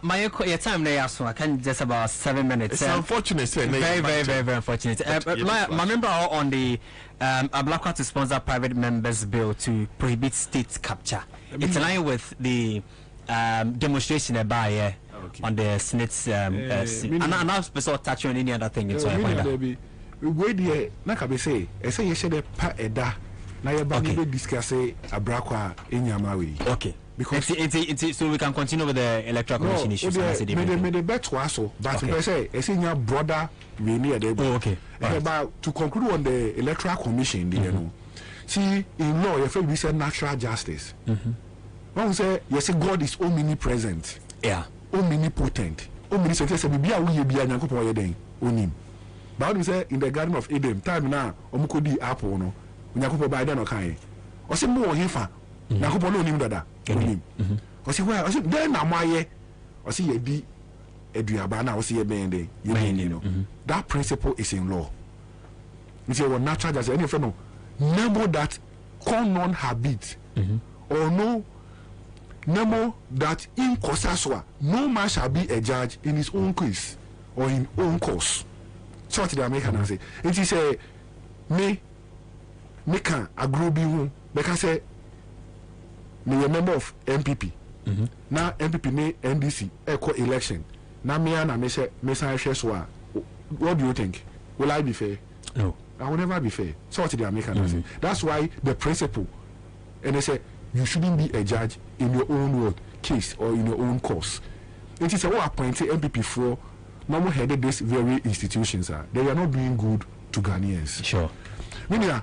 my time now, so I can just about 7 minutes. It's unfortunate, sir. Very unfortunate. My member are on the Ablakwa to sponsor private members bill to prohibit state capture. It's in line with the demonstration by on the Senate's. And I'm supposed to touch on any other thing. It's we there. Nakabe say, I say you should pa eda. Na you be discuss Ablakwa Enyamawi. Okay. Because it's so we can continue with the electoral commission issues. Me the bet was so, but I say I see your brother we near there. Oh, okay. About to conclude on the electoral commission, you know. See, in law, you feel we say natural justice. One say you say God is omnipresent. Yeah. Omnipotent. Omniscient. Say be a we be a nyankopon ye den onim. But we say in the Garden of Eden, time now omukodi apple no. Nyankopon ba den no kan. O say mo hefa. Nyankopon no onim dada. O say why? O say then na maye. O say ye di eduaba na o say ye ben dey. You know. That principle is in law. You say what natural justice any friend no nemo that non habit or no nemo that in cosaswa no man shall be a judge in his own case or in own cause. So what the American say it is a me can agree bi hu because say me a member of MPP now MPP me NDC echo election now me and me say me say so what do you think? Will I be fair? No, I will never be fair. So what the American say that's why the principle and they say you shouldn't be a judge in your own word case or in your own cause. It is a what appointed MPP for normal headed these very institutions they are not doing good to Ghanaians. Sure. Meaning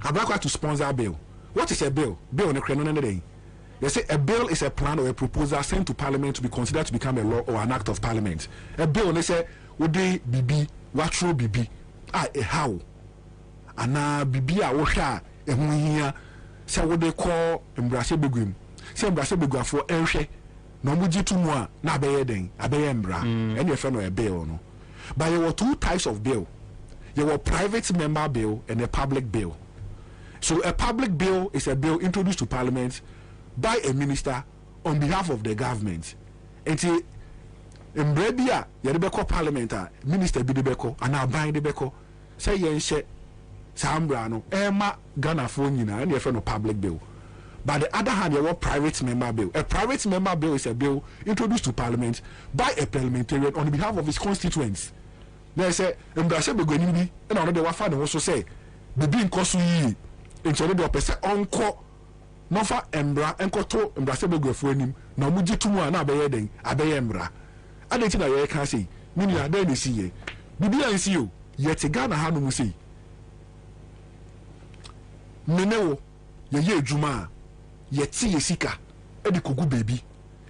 I'd like to sponsor a bill. What is a bill? Bill on the criminal day. They say a bill is a plan or a proposal sent to Parliament to be considered to become a law or an act of Parliament. A bill, they say, wode bibi watro bibi how ana bibi a wo hwa ehu hia se wode ko mbrase begum se mbrase beguafo enhwe na mo jitu mu a na abeye den abeye mbra ene efe no e bill no. But there were two types of bill. There were private member bill and a public bill. So a public bill is a bill introduced to parliament by a minister on behalf of the government. And in Brebia, Yadebeko parliament, minister Bidebeko, and now buying the beko, say Yenshe Sambrano, Emma Ghana phone, and your friend of public bill. But the other hand, there were private member bill. A private member bill is a bill introduced to parliament by a parliamentarian on behalf of his constituents. They say, Mbrashe Begonimbi, and another Wafan also say, the being Kosu into the opposite uncle, Nofa Embra, and Koto, Mbrashe Begofuanim, no Mujitumwa, and Abeyeding, Abeyembra. I didn't know I can say, meaning I didn't see ye. Bibi and see you, yet a Ghana Hanu see. Meneo, ye Juma. Yeti yesika edi kogu baby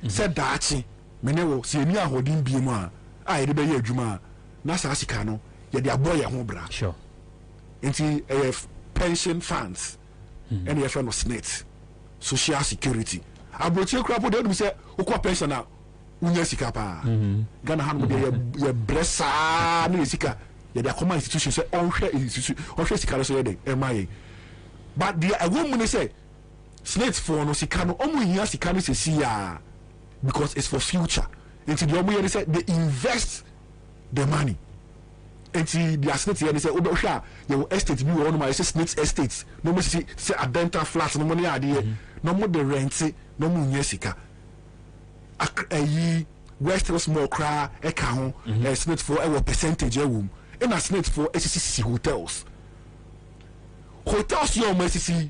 said daachi menewo se eni ahodin biemu a yede be ye adwuma na sa sika no yede aboy ye ho bra sure enti pension funds and your friend was net social security abroche krapo de dum se ukwa pension na unya sika pa Ghana han de ye bresa na sika yede akoma institution se onhwe institution onhwe sika so yede emaye but the woman say Slate for no sikano omu hia sikano se siya because it's for future. Until the omu here say they invest the money. Until the Slate here say odo sha your estate bi one my say Slate estates no mo say adenta flats no money ade no mo the rent no mo hia sika. Ayi West small cra e ka ho Slate for e percentage e wum. E na Slate for SCC hotels. Hotels yo mo SCC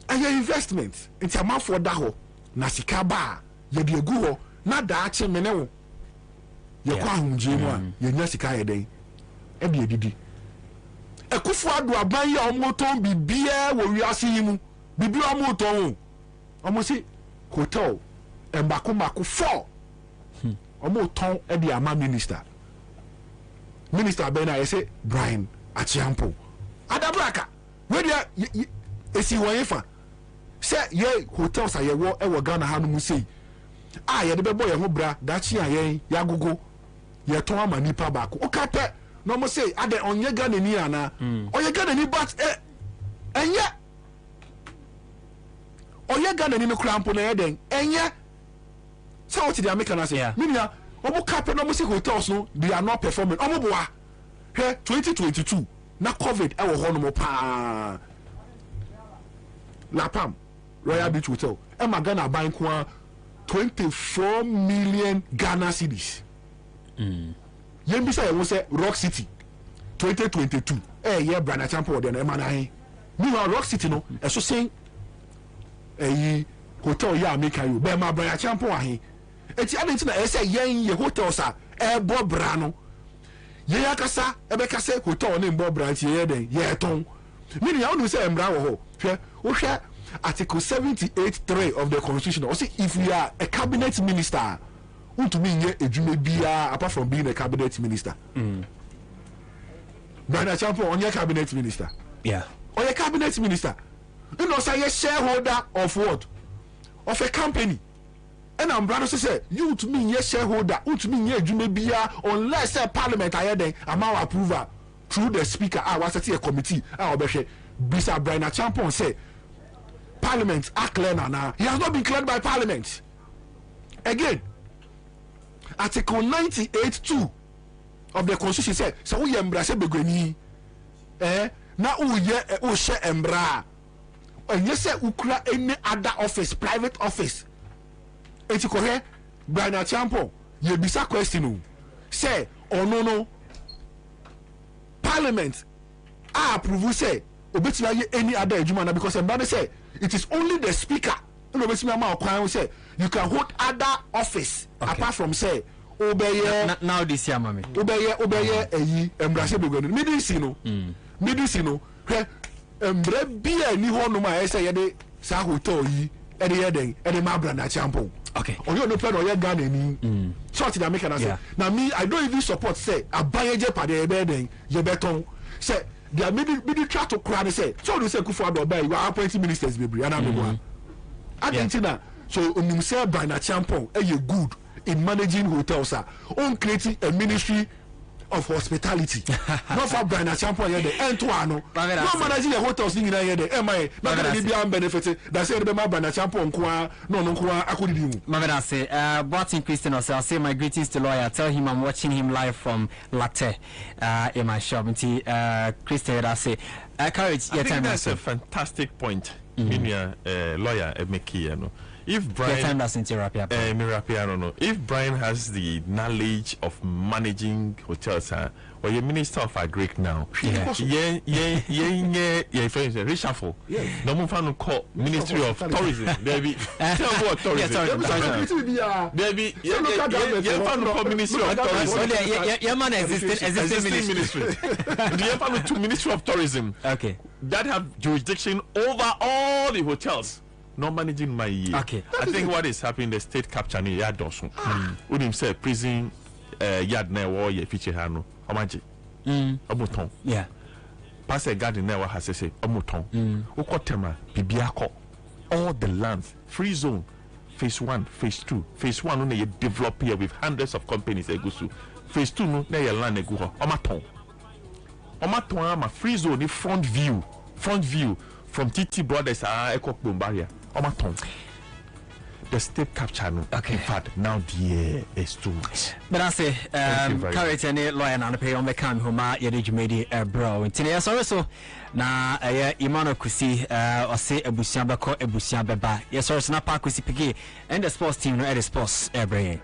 and your investment into a month for daho na sika ba ye de egu ho na da ache menewo ye kwa hunje mu a ye nya sika ye den e de edidi ekufu adu aban ye omoton bibia wo wiase yi mu bibia omoton omo si hotel embako 4 omoton e de ama minister ben na ye say Brian Achiampo adabraka we dia esi woyefa say ye hotels aye wo e wo Ghana hanu mu sei ye de bebo ye ho bra da chi aye ya gogo ye ton ama nipa baako o ka pe no mo say ade onye Ghana ni ana onye Ghana ni but enye onye Ghana ni no krampo na ye den enye so what the American say minia omo ka pe no mo say hotels no they are not performing omo boa he 2022 na covid e wo ho no mo pa La Palm Royal Beach Hotel Emma Ghana buying 24 million Ghana cedis. Yembisa you say Rock City 2022 yeah Brana Champo then Emma na meanwhile Rock City no so saying hotel ya make you be ma Brana Champo ahe eti adenti na say yen ye hotels a bo bra no ye yakasa ebe kase hotel na mbo bra ti ye den ye ton meaning you know say embra wo ho hwe Article 78(3) of the Constitution. Also, if you are a cabinet minister, to me, apart from being a cabinet minister, Brother Champo, on your cabinet minister, or your cabinet minister, you know, say a shareholder of what? Of a company. And I'm brother say, you to me, yes, shareholder, to me, unless a parliament I had amount approval through the speaker. I was at a committee. I will be Bisa Brian Champo say. Parliament are clear now. He has not been cleared by Parliament. Again, Article 98(2) of the Constitution said, "So we embrace begweni, na u share embra, and you say ukra any other office, private office." Eti kohe, Brian Champo, ye bisa question say, oh no, Parliament approve say, obetimi any other ejuma because everybody say. It is only the speaker. You can hold other office apart from say obeye. Now this year, mommy. Obeye embrace begoni. Medicine. Embre bia ni ho no ma say yede sa hotel yi. Ede ma Brana Champo. Okay. Oyo no plan oye Ghana ni. short the American answer. Now me, I don't even support say a buy Jeopardy then you beton say they are maybe try to cry say so you say Kufuor buy you are appointing ministers baby and I'm Argentina so you say by na champion you good in managing hotels on creating a ministry of hospitality. Not for brand a champion here the end to ano. No managing the hotels in here the MI not gonna be am benefit that say the brand a champion kwa no kwa akudi. Maveda say Barton Christian also say my greetings to lawyer. Tell him I'm watching him live from Latte in my shop. Christian I say Courage I think that's a fantastic point. Minya lawyer Emeki no. If Brian if Brian has the knowledge of managing hotels, or you're minister of agric now, reshuffle. No more fun call Ministry of Tourism, baby. Tell what tourism, baby. You fun call Ministry of Tourism. Your man existing ministry. Do you fun to Ministry of Tourism? Okay, that have jurisdiction over all the hotels. Not managing my year. Okay. I think what is happening, the state capture ni yard dosun. When him say prison yard na war ye feature hano. Omaji. Omuton. Yeah. Pass a garden na wa has say omuton. Ukotema bibiako. All the lands free zone. Phase 1, phase 2. Phase 1 no you develop here with hundreds of companies egusu. Phase 2 no na your land egu ho. Omaton. Omaton ama free zone ni front view from TT Brothers Echo Bombaria. The state capture no. Okay. In fact, now the year is too much. But I say, Courage and lawyer and pay on the cam who ma yedijumedi bro. Intinia so na Imano Kusi or say Ebusiamba ko Ebusiamba ba. Yes, or Snapper Kusi Pigi and the sports team no at the sports brain.